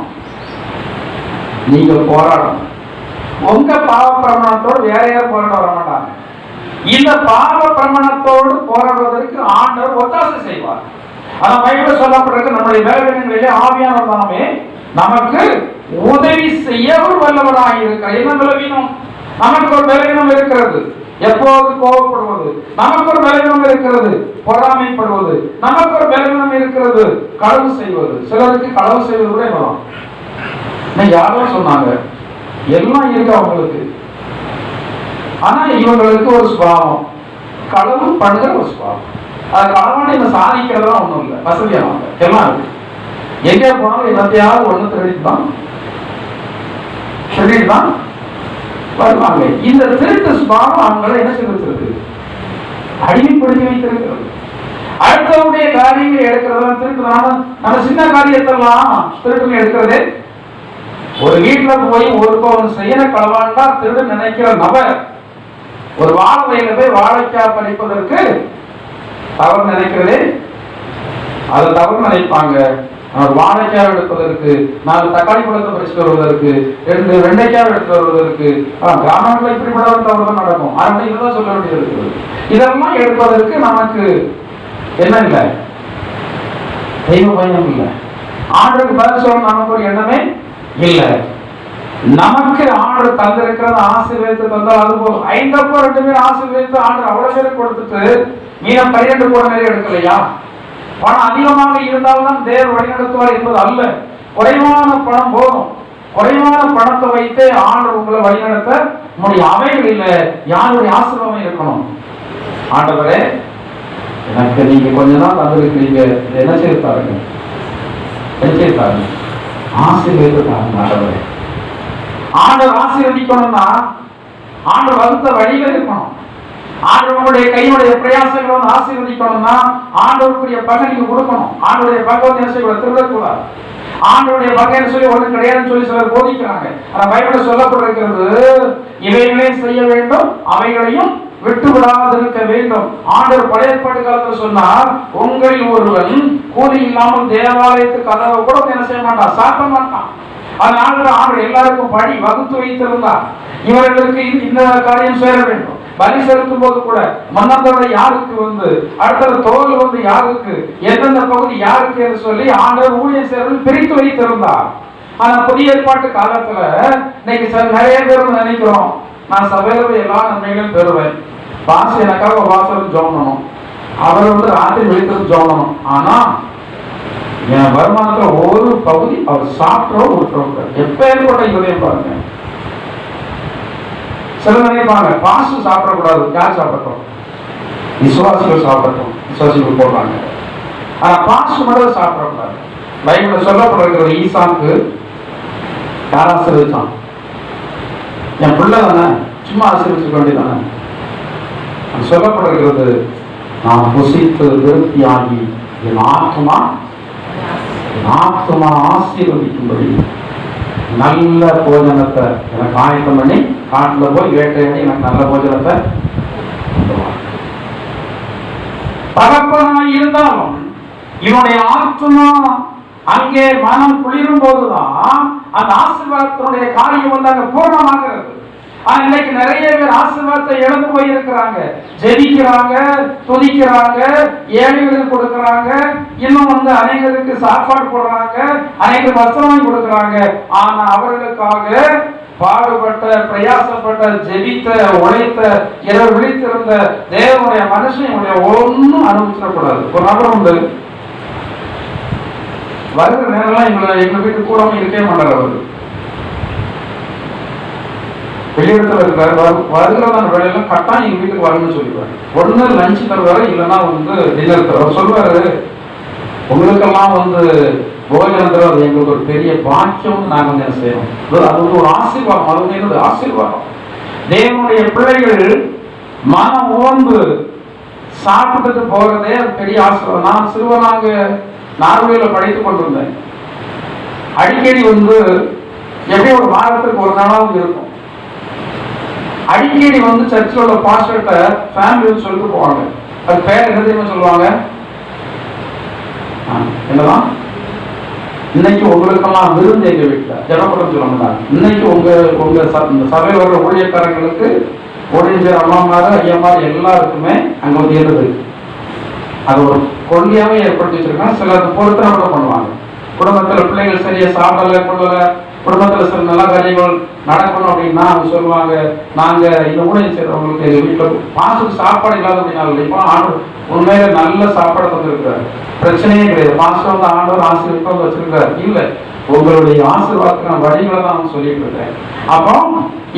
நீங்கள் போராடணும். உங்க பாவ பிரமாணத்தோடு வேற யாரும் போராட வர மாட்டாங்க. இந்த பாவ பிரமாணத்தோடு போராடுவதற்கு ஆண்டவர் ஒத்தாசை செய்வார். ஆனா பைபிள் சொல்லப்பட்டிருக்கு, நம்முடைய வேலைகளிலே ஆவியானவர் தாமே நமக்கு உதவி செய்ய ஒரு வல்லவராக இருக்கிறார். என்ன பலவீனம்? நமக்கு ஒரு பலவீனம் இருக்கிறது, எப்போது கோபப்படுவது. நமக்கு ஒரு பலவீனம் இருக்கிறது, பொறாமைப்படுவது. நமக்கு ஒரு பலவீனம் இருக்கிறது, களவு செய்வது. சிலருக்கு களவு செய்வது கூட வரும். யாரோ சொன்னாங்க, எல்லாம் இருக்கு அவங்களுக்கு. ஆனா இவங்களுக்கு ஒரு சுபாவம், களவு பண்ணுகிற ஒரு சுபாவம். அது களவாண்டி இவங்க சாதிக்கிறதெல்லாம் ஒண்ணும் இல்லை, வசதியானவங்க எல்லாம் இருக்கு. எங்கே போனாலும் எல்லாத்தையாவது ஒண்ணு திருடிட்டு தான் வருவாங்க. இந்த திருட்டு சுபாவம் அவங்களை என்ன செய்து வச்சிருக்கு? அடிமைப்படுத்தி வைத்திருக்கிறது. அடுத்தவருடைய காரியங்களை எடுக்கிறதெல்லாம் திருட்டுனால நம்ம சின்ன காரியத்தெல்லாம் திருட்டு எடுக்கிறது. ஒரு வீட்டுல போய் ஒரு பவன் செய்யற களவாண்டா திருடு நினைக்கிற நபர் ஒரு வாழை வயல போய் வாழைக்காய் பறிப்பதற்கு தவறு நினைக்கிறதே, அது தவறு நினைப்பாங்க. வாழைக்காய் எடுப்பதற்கு, 4 தக்காளி பழத்தை பறிச்சுட்டு வருவதற்கு, 2 வெண்டைக்காய் எடுத்து வருவதற்கு கிராமங்களில் இப்படிப்பட்ட தவறு தான் நடக்கும். அதனால இதுதான் சொல்ல வேண்டியது இருக்குது. இதெல்லாம் எடுப்பதற்கு நமக்கு என்ன இல்லை? தெய்வ பயம் இல்லை. ஆண்டுக்கு பதில் சொல்ல நமக்கு ஒரு எண்ணமே இல்லை. நமக்கு ஆண்டு தந்திருக்கிறது ஆசீர்வதித்து தந்தால் அது போதும். 5 அப்போ 2 பேர் ஆசீர்வதித்து ஆண்டு அவ்வளவு பேர் கொடுத்துட்டு மீதம் 12 போட நிறைய எடுக்கலையா? பணம் அதிகமாக இருந்தால்தான் தேவர் வழிநடத்துவார் என்பது அல்ல. குறைவான பணம் போதும். குறைவான பணத்தை வைத்து ஆண்டு உங்களை வழிநடத்த முடியும். அவைகள் இல்லை, யாருடைய ஆசீர்வாதம் இருக்கணும். ஆண்டவரே, எனக்கு நீங்க கொஞ்ச நாள் தந்திருக்கிறீங்க, என்ன செய்தாருங்க? என்ன செய்தாருங்க? ஆசீர்வதித்தாருங்க. ஆண்டவரே, ஆண்டவர் ஆசீர்வதிக்கணும்னா ஆண்டவர் வகுத்த வழிகள் இருக்கணும். ஆண்டவருடைய கையுடைய பிரயாசங்களை ஆசீர்வதிக்கணும்னா ஆண்டவருக்குரிய பகை நீங்க கொடுக்கணும். ஆண்டவருடைய பகவத் என்ன செய்ய திருடக்கூடாது. ஆண்டவருடைய பகைன்னு சொல்லி ஒண்ணு கிடையாதுன்னு சொல்லி சிலர் போதிக்கிறாங்க. ஆனா பைபிள்ல சொல்லப்பட்டிருக்கிறது, இவைகளே செய்ய வேண்டும், அவைகளையும் விட்டு விடாதிருக்க வேண்டும். ஆண்டவர் பழைய ஏற்பாட்டு காலத்துல சொன்னார், உங்களில் ஒருவன் கூலி இல்லாமல் தேவாலயத்துக்கு கதவை கூட என்ன செய்ய மாட்டான், சாத்த மாட்டான். அதனால ஆண்டவர் எல்லாருக்கும் படி வகுத்து வைத்திருந்தார். இவர்களுக்கு இந்த காரியம் சேர வேண்டும். பலி செலுத்தும் போது கூட மன்னத்தோட யாருக்கு அடுத்த தோல் யாருக்கு, எந்தெந்த பகுதி யாருக்கு என்று சொல்லி ஆண்டவர் ஊழியர் சேரர்கள் பிரித்து வைத்திருந்தார். ஆனா புதிய ஏற்பாட்டு காலத்துல இன்னைக்கு நிறைய பேர் நினைக்கிறோம், நான் சபையில எல்லா நன்மைகளையும் பெறுவேன், பாச எனக்காக வாசல் ஜோமணும், அவர் ராத்திரி வெளிக்கிறது ஜோமணும். ஆனா என் வருமானத்துல ஒரு பகுதி அவர் சாப்பிட்றோம் விட்டுறோம். எப்ப ஏற்பட்ட இதயம் பாருங்க. சில நினைப்பாங்க பாசு சாப்பிடக்கூடாது. யார் சாப்பிட்டோம்? விசுவாசிகள் சாப்பிட்டோம், விசுவாசிகள் போடுறாங்க. ஆனா பாசு மட்டும் சாப்பிடக்கூடாது. பைபிள்ல சொல்லப்படுகிற ஈசாக்கு யார் ஆசீர்வதிச்சான்? என் பிள்ளை தானே, சும்மா ஆசீர்வதிக்க வேண்டியதானே. சொல்லப்படுகிறது, நான் புசித்து திருப்தியாகி என் ஆத்மா ஆசீர்வதிக்கும்படி நல்ல போஜனத்தை எனக்கு ஆயத்தம் பண்ணி காட்டுல போய் வேட்டையாடி எனக்கு நல்ல போஜனத்தை தகப்பனாய் இருந்தாலும் இவனுடைய ஆத்மா அங்கே மனம் குளிரும் போதுதான் அந்த ஆசீர்வாதத்தினுடைய காரியம் அங்க பூர்ணமாகிறது. இன்னைக்கு நிறைய பேர் ஆசீர்வாதத்தை இழந்து போயிருக்கிறாங்க. ஜெபிக்கிறாங்க, துதிக்கிறாங்க, ஏழைகளுக்கு கொடுக்கறாங்க, இன்னும் அநேகருக்கு சாப்பாடு போடுறாங்க, அநேகருக்கு வஸ்திரம் கொடுக்கறாங்க. ஆனா அவர்களுக்காக பாடுபட்ட, பிரயாசப்பட்ட, ஜெபித்த, உழைத்த, இரவு விழித்திருந்த தேவனுடைய மனுஷன் இவனுடைய ஒன்னும் அனுபவிச்சிடக்கூடாது. ஒரு நபர் வருகிற நேரம் எங்க வீட்டு கூடவும் இருக்கவே மாட்டார். அவரு வெளியிடத்துல இருக்கிறார். வருகிறதான வேலையெல்லாம் கட்டாயம் எங்க வீட்டுக்கு வரணும்னு சொல்லிடுவாரு. ஒண்ணு லஞ்ச் தருவாரு, இல்லைன்னா டின்னர் தருவார். சொல்லுவாரு, உங்களுக்கெல்லாம் போஜனம் தருவது எங்களுக்கு ஒரு பெரிய பாக்கியம், நாங்க என்ன செய்யறோம். அது ஒரு ஆசீர்வாதம், அது ஆசீர்வாதம். தேவனுடைய பிள்ளைகள் மனம் உணர்ந்து சாப்பிட்டுட்டு போறதே அது பெரிய ஆசீர்வாதம். நான் சிறுவனாக நார்வேல படித்துக் கொண்டிருந்தேன். அடிக்கடி எப்படி ஒரு வாரத்துக்கு ஒரு நாளாவது இருக்கும். அடிக்கடி சர்ச்சில் உள்ள பாஸ்டர்ட்ட ஃபேமிலி சொல்லிட்டு போவாங்க. அது பேர் என்ன தெரியுமா சொல்லுவாங்க? என்னதான் இன்னைக்கு உங்களுக்கெல்லாம் விருந்து எங்க வீட்டுல ஜனப்படம் சொல்ல மாட்டாங்க. இன்னைக்கு உங்க சபையில் வர்ற ஊழியக்காரங்களுக்கு ஊழியர் அம்மாமாரு ஐயமாரு எல்லாருக்குமே அங்க இருந்தது. அது ஒரு கொள்கையாவே ஏற்படுத்தி வச்சிருக்காங்க. சில பொருத்தனை கூட பண்ணுவாங்க. குடும்பத்துல பிள்ளைகள் சரியா சாப்பிடல கொள்ளல, குடும்பத்துல சில நல்ல காரியங்கள் நடக்கணும் அப்படின்னா அவங்க சொல்லுவாங்க, நாங்க இந்த ஊழியம் செய்யறவங்களுக்கு எங்க வீட்டுல மாசுக்கு சாப்பாடு இல்லாத அப்படின்னா இப்போ ஆண்டு உண்மையில நல்ல சாப்பாடு தந்திருக்கிறாரு, பிரச்சனையே கிடையாது. மாசம் வந்து ஆண்டவர் ஆசீர்வாதம் வச்சிருக்காரு. இல்ல, உங்களுடைய ஆசீர்வாதத்துக்கான வழிகளை தான் அவங்க சொல்லிட்டு இருக்கேன். அப்போ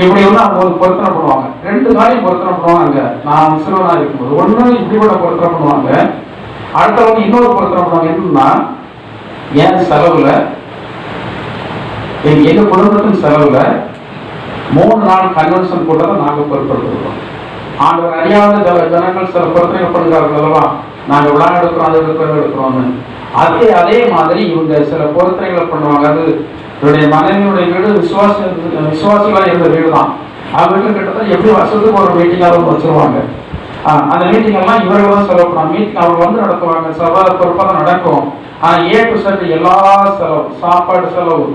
இப்படி வந்து அவங்க ஒரு பொருத்தனை பண்ணுவாங்க. ரெண்டு காரியம் பொருத்தனை பண்ணுவாங்க. நான் சிறுவனா இருக்கும்போது ஒண்ணு இப்படிப்பட்ட பொருத்தனை பண்ணுவாங்க, அடுத்தவங்க இன்னொரு பொருத்தனை பண்ணுவாங்க. என்னன்னா, என் செலவுல எங்க குடும்பத்தின் செலவுல 3 நாள் கன்வென்ஷன் கூட்டத்தை நாங்க பொருட்படுத்துறோம். ஆண்டவர் அறியாத ஜனங்கள் சில பொருத்தனை பண்ணுறாங்க அல்லவா, நாங்க விழா எடுக்கிறோம், அது எடுக்கிறோம்னு. அதே மாதிரி இவங்க சில பொருத்தனைகளை பண்ணுவாங்க. அது இவருடைய மனைவியுடைய வீடு விசுவாசிகளா இருந்த வீடு தான். அவங்க வீட்டில் கிட்டத்தட்ட எப்படி வருஷத்துக்கு ஒரு மீட்டிங்காக வச்சிருவாங்க. அந்த மீட்டிங் எல்லாம் இவர்கள் தான் செலவு பண்ணுவாங்க. மீட்டிங் அவங்க வந்து நடத்துவாங்க, சபை பொறுப்பாக தான் நடக்கும். A to Z எல்லா செலவு, சாப்பாடு செலவு,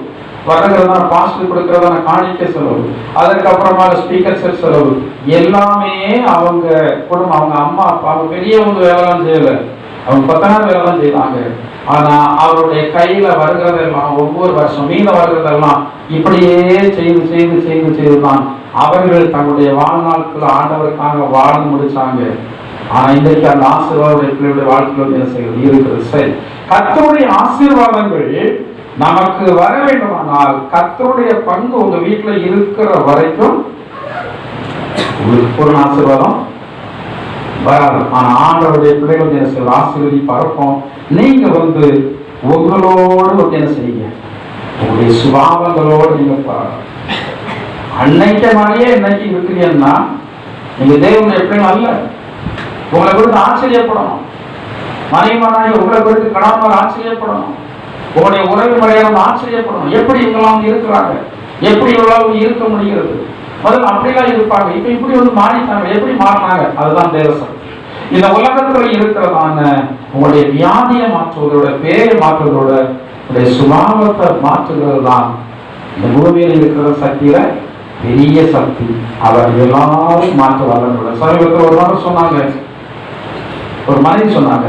வர்றதுதான பாஸ்டர் கொடுக்கறதான காணிக்கை செலவு, அதற்கப்புறமா ஸ்பீக்கர் செட் செலவு எல்லாமே அவங்க குடும்பம், அவங்க அம்மா அப்பா, அவங்க பெரியவங்க வேலைலாம் செய்யல, அவங்க 10 வேலை தான் செய்வாங்க. ஆனா அவருடைய கையில வருகிறதெல்லாம் ஒவ்வொரு வருஷம் மீத வருகிறதெல்லாம் இப்படியே செய்து செய்து செய்து செய்துதான் அவர்கள் தங்களுடைய வாழ்நாட்கள் ஆண்டவருக்காக வாழ்ந்து முடிச்சாங்க. ஆனா இன்றைக்கு அந்த ஆசீர்வாதம் பிள்ளைகளுடைய வாழ்க்கையில் என்ன செய்வது இருக்கிறது. சரி, கர்த்தருடைய ஆசீர்வாதங்கள் நமக்கு வர வேண்டுமானால் கர்த்தருடைய பங்கு உங்க வீட்டுல இருக்கிற வரைக்கும் ஒரு ஆசீர்வாதம் வராது. ஆனா ஆண்டவருடைய பிள்ளைகள் என்ன செய்வது ஆசீர்வதி பரப்போம். நீங்க வந்து உங்களோடு என்ன செய்யுங்க, உங்களுடைய சுபாவங்களோடு நீங்க அன்னைக்கு மாதிரியே இன்னைக்கு இருக்கிறீங்கன்னா நீங்க தேவனுடைய பிள்ளைகள் அல்ல. உங்களை குறித்து ஆச்சரியப்படணும். மனைவிமானாய் உங்களை குறித்து கணவன் ஆச்சரியப்படணும். உங்களுடைய உறவு முறையான ஆச்சரியப்படணும். எப்படி இவங்களாம் இருக்கிறாங்க, எப்படி இவங்களாம் இருக்க முடிகிறது. முதல்ல அப்படிலாம் இருப்பாங்க, இப்ப இப்படி வந்து மாறிட்டாங்க, எப்படி மாறினாங்க. அதுதான் தேவசம். இந்த உலகத்துல இருக்கிறதான உங்களுடைய வியாதியை மாற்றுவதோட, பேரை மாற்றுவதோட, உங்களுடைய சுபாவத்தை மாற்றுகிறது தான் இந்த பூமியில் இருக்கிற சக்தியில பெரிய சக்தி. அவர் எல்லாரும் மாற்ற வல்லவர்கள். சமீபத்தில் ஒரு நாள் சொன்னாங்க, ஒரு மனைவி சொன்னாங்க,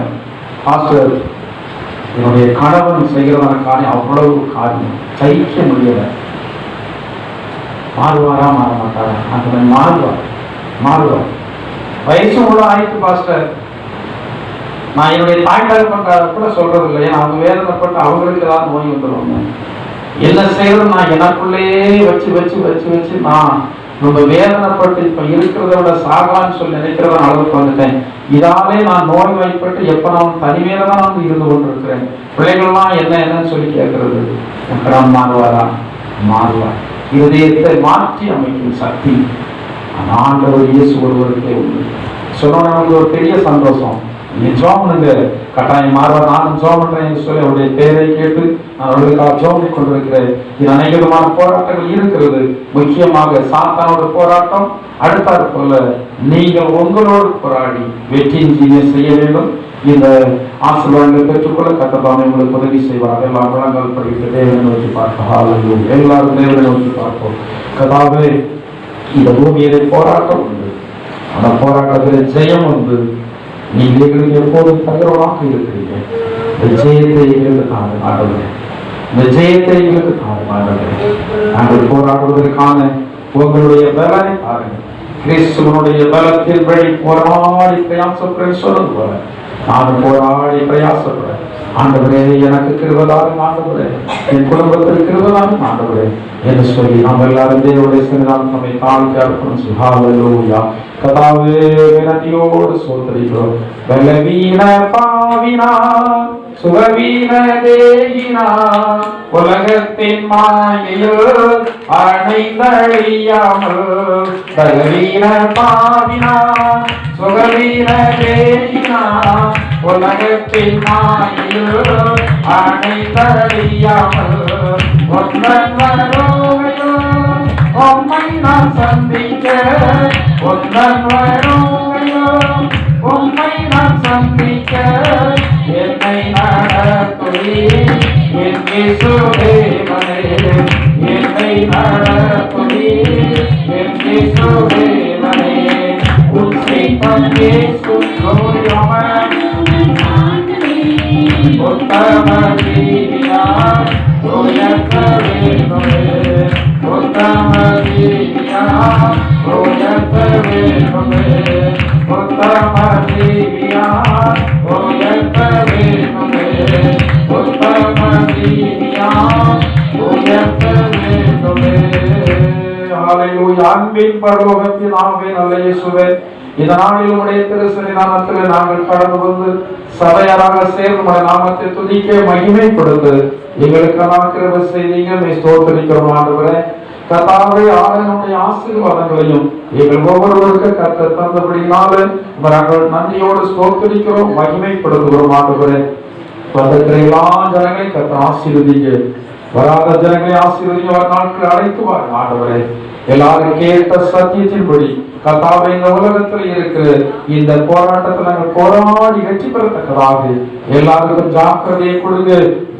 பாஸ்டர் என்னுடைய கணவன் செய்கிறதான காரியம் அவ்வளவு காரியம் சகிக்க முடியல. மாறுவாரா மாற மாட்டாரா? அந்த மாறுவார். வயசு கூட ஆயிடுச்சு பாஸ்டர். நான் என்னுடைய தாய்க்கார பண்ற கூட சொல்றது இல்லை. ஏன்னா அவங்க வேதனைப்பட்டு அவங்களுக்கு ஏதாவது நோய் வந்துடுவாங்க. என்ன செய்யறது, நான் எனக்குள்ளேயே வச்சு நான் ரொம்ப வேதனைப்பட்டு இப்ப இருக்கிறத விட சாகலான்னு சொல்லி நினைக்கிறத அளவுக்கு வந்துட்டேன். இதாலே நான் நோய் வாய்ப்பட்டு எப்ப நான் தனிமையில தான் வந்து இருந்து கொண்டிருக்கிறேன். பிள்ளைகள்லாம் என்னன்னு சொல்லி கேட்கறது. கடன் மாறுவார். இருதயத்தை மாற்றி அமைக்கும் சக்தி ஆண்டவர் இயேசு ஒருவருக்கே உண்டு. சொன்ன நமக்கு ஒரு பெரிய சந்தோஷம். நீ ஜோம் பண்ணுங்க, கட்டாயம் மாறுவார். நானும் ஜோம் பண்றேன் சொல்லி அவருடைய பேரை கேட்டு நான் அவர்களுக்காக ஜோம் கொண்டிருக்கிறேன். இது அநேகமான போராட்டங்கள் இருக்கிறது. முக்கியமாக சாத்தானோட போராட்டம். அடுத்தாறு போல நீங்கள் உங்களோடு போராடி வெற்றியின் ஜீவியம் செய்ய வேண்டும். இந்த ஆசீர்வாதங்களை பெற்றுக்கொள்ள கர்த்தர் உங்களுக்கு உதவி செய்வார். எல்லா வளங்கள் படிக்க தேவனை நோக்கி பார்ப்போம். எல்லாரும் தேவனை நோக்கி பார்ப்போம். கதாவே, இந்த பூமியிலே போராட்டம் உண்டு. அந்த போராட்டத்தில் ஜெயம் உண்டு. நீங்கள் எங்களுக்கு எப்போதும் தகவலாக இருக்கிறீங்க. இந்த ஜெயத்தை எங்களுக்கு ஆண்டவரே, இந்த ஜெயத்தை எங்களுக்கு ஆண்டவரே. நாங்கள் போராடுவதற்கான உங்களுடைய பலனை பாருங்க. கிறிஸ்துவனுடைய பலத்தின் வழி போராடி பிரயாசப்படுறேன் சொல்றது போல நான் போராடி பிரயாசப்படுறேன். ஆண்டவரே, எனக்கு கிருபைதாரும் ஆண்டவரே, என் குடும்பத்தில் கிருபைதாரும் ஆண்டவரே என்று சொல்லி நாம் எல்லாரும் தேவனுடைய சன்னிதானம் நம்மை தாழ்த்தி அர்ப்பணம் செய்வோம். ஹல்லேலூயா. கர்த்தாவே, நன்றியோடு ஸ்தோத்திரிக்கிறோம். பலவீன பாவினார் சுகவீன தேகினார் உலகத்தின் மாயையில் அணைந்தழியாமல் பலவீன பாவினார் சுகவீன தேகினார் உலகத்தின் மாயையில் அணைந்தழியாமல் ஒன்றன் வருகையில் உம்மை நான் சந்திக்க, ஒன்றன் வருகையில் உம்மை நான் சந்திக்க என்னை நடத்துவீர் என் இயேசுதேவனே, என்னை நடத்துவீர் என் இயேசுதேவனே. உன் சித்தம் இயேசு glory உத்தம ஜீவினார் உயர்த்த வேண்டும். ஜீவியாய் உயர்த்த வேண்டுமே, உத்தம ஜீவியாய் உயர்த்த வேண்டுமே. ஹல்லேலூயா. அன்பின் பரலோகத்தின் ஆவே நல்ல இயேசுவே, இந்த நாளில் உடைய திருசன்னிதானத்தில் நாங்கள் கடந்து வந்து சபையாராக சேர்ந்து உடைய நாமத்தை துதிக்க மகிமைப்படுத்து எங்களுக்கான கிருபை செய்தீங்க. ஸ்தோத்திரிக்கிறோம் ஆண்டவரே. கர்த்தாவே, ஆண்டவருடைய ஆசீர்வாதங்களையும் எங்கள் ஒவ்வொருவருக்கு கர்த்தர் தந்தபடினால நாங்கள் நன்றியோடு ஸ்தோத்திரிக்கிறோம், மகிமைப்படுத்துகிறோம் ஆண்டவரே. வந்திருக்கிற எல்லா ஜனங்களையும் கர்த்தர் ஆசீர்வதிங்க, வராத ஜனங்களை ஆசீர்வதிங்க, ஒரு நாட்கள் அழைத்து வாருங்க ஆண்டவரே. எல்லாரும் கேட்ட சத்தியத்தின்படி கர்த்தாவே, இந்த உலகத்தில் இருக்கிற இந்த போராட்டத்தில் நாங்கள் போராடி வெற்றி பெறத்தக்கதாக எல்லாருக்கும் ஜாக்கிரதையை கொடுங்க,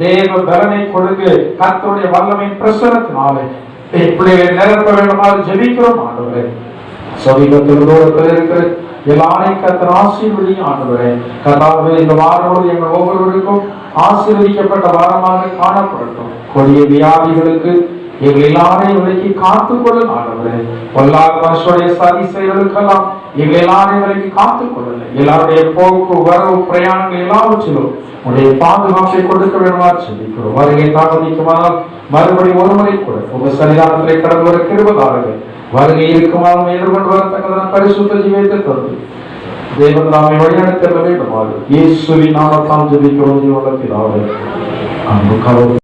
தேவ பலனை கொடுங்க. கர்த்தருடைய வல்லமையின் பிரசனத்தினாலே பிள்ளைகளை நிரப்ப வேண்டுமாறு ஜெபிக்கிறோம் ஆண்டவரே. சமீபத்தில் தூரத்தில் இருக்கிற எல்லாரையும் கர்த்தர் ஆசீர்வதிங்க ஆண்டவரே. கர்த்தாவே, இந்த வாரம் எங்கள் ஒவ்வொருவருக்கும் ஆசீர்வதிக்கப்பட்ட வாரமாக காணப்படட்டும். கொடிய வியாதிகளுக்கு எங்கள் எல்லாரையும் விலைக்கு காத்துக்கொள்ள ஆண்டவரே. பொல்லாத மனுஷருடைய சதி செயல்களுக்கெல்லாம் எங்கள் எல்லாரையும் விலைக்கு காத்துக்கொள்ள, எல்லாருடைய போக்கு வரவு பிரயாணங்கள் எல்லாவற்றிலும் உடைய பாதுகாப்பை கொடுக்க வேண்டுமாறு சொல்லிக்கிறோம். வருகை தாமதிக்குமானால் மறுபடியும் ஒருமுறை கூட உங்க சன்னிதானத்திலே கடந்து வர கிருபைதாருங்கள். வருகை இருக்குமானால் எதிர்கொண்டு வரத்தக்கதான பரிசுத்த ஜீவியத்தை தந்து தேவன் தாமே வழிநடத்த வேண்டுமாறு இயேசுவின் நாமத்தால் ஜெபிக்கிறோம். ஜீவன பிதாவே, அன்பு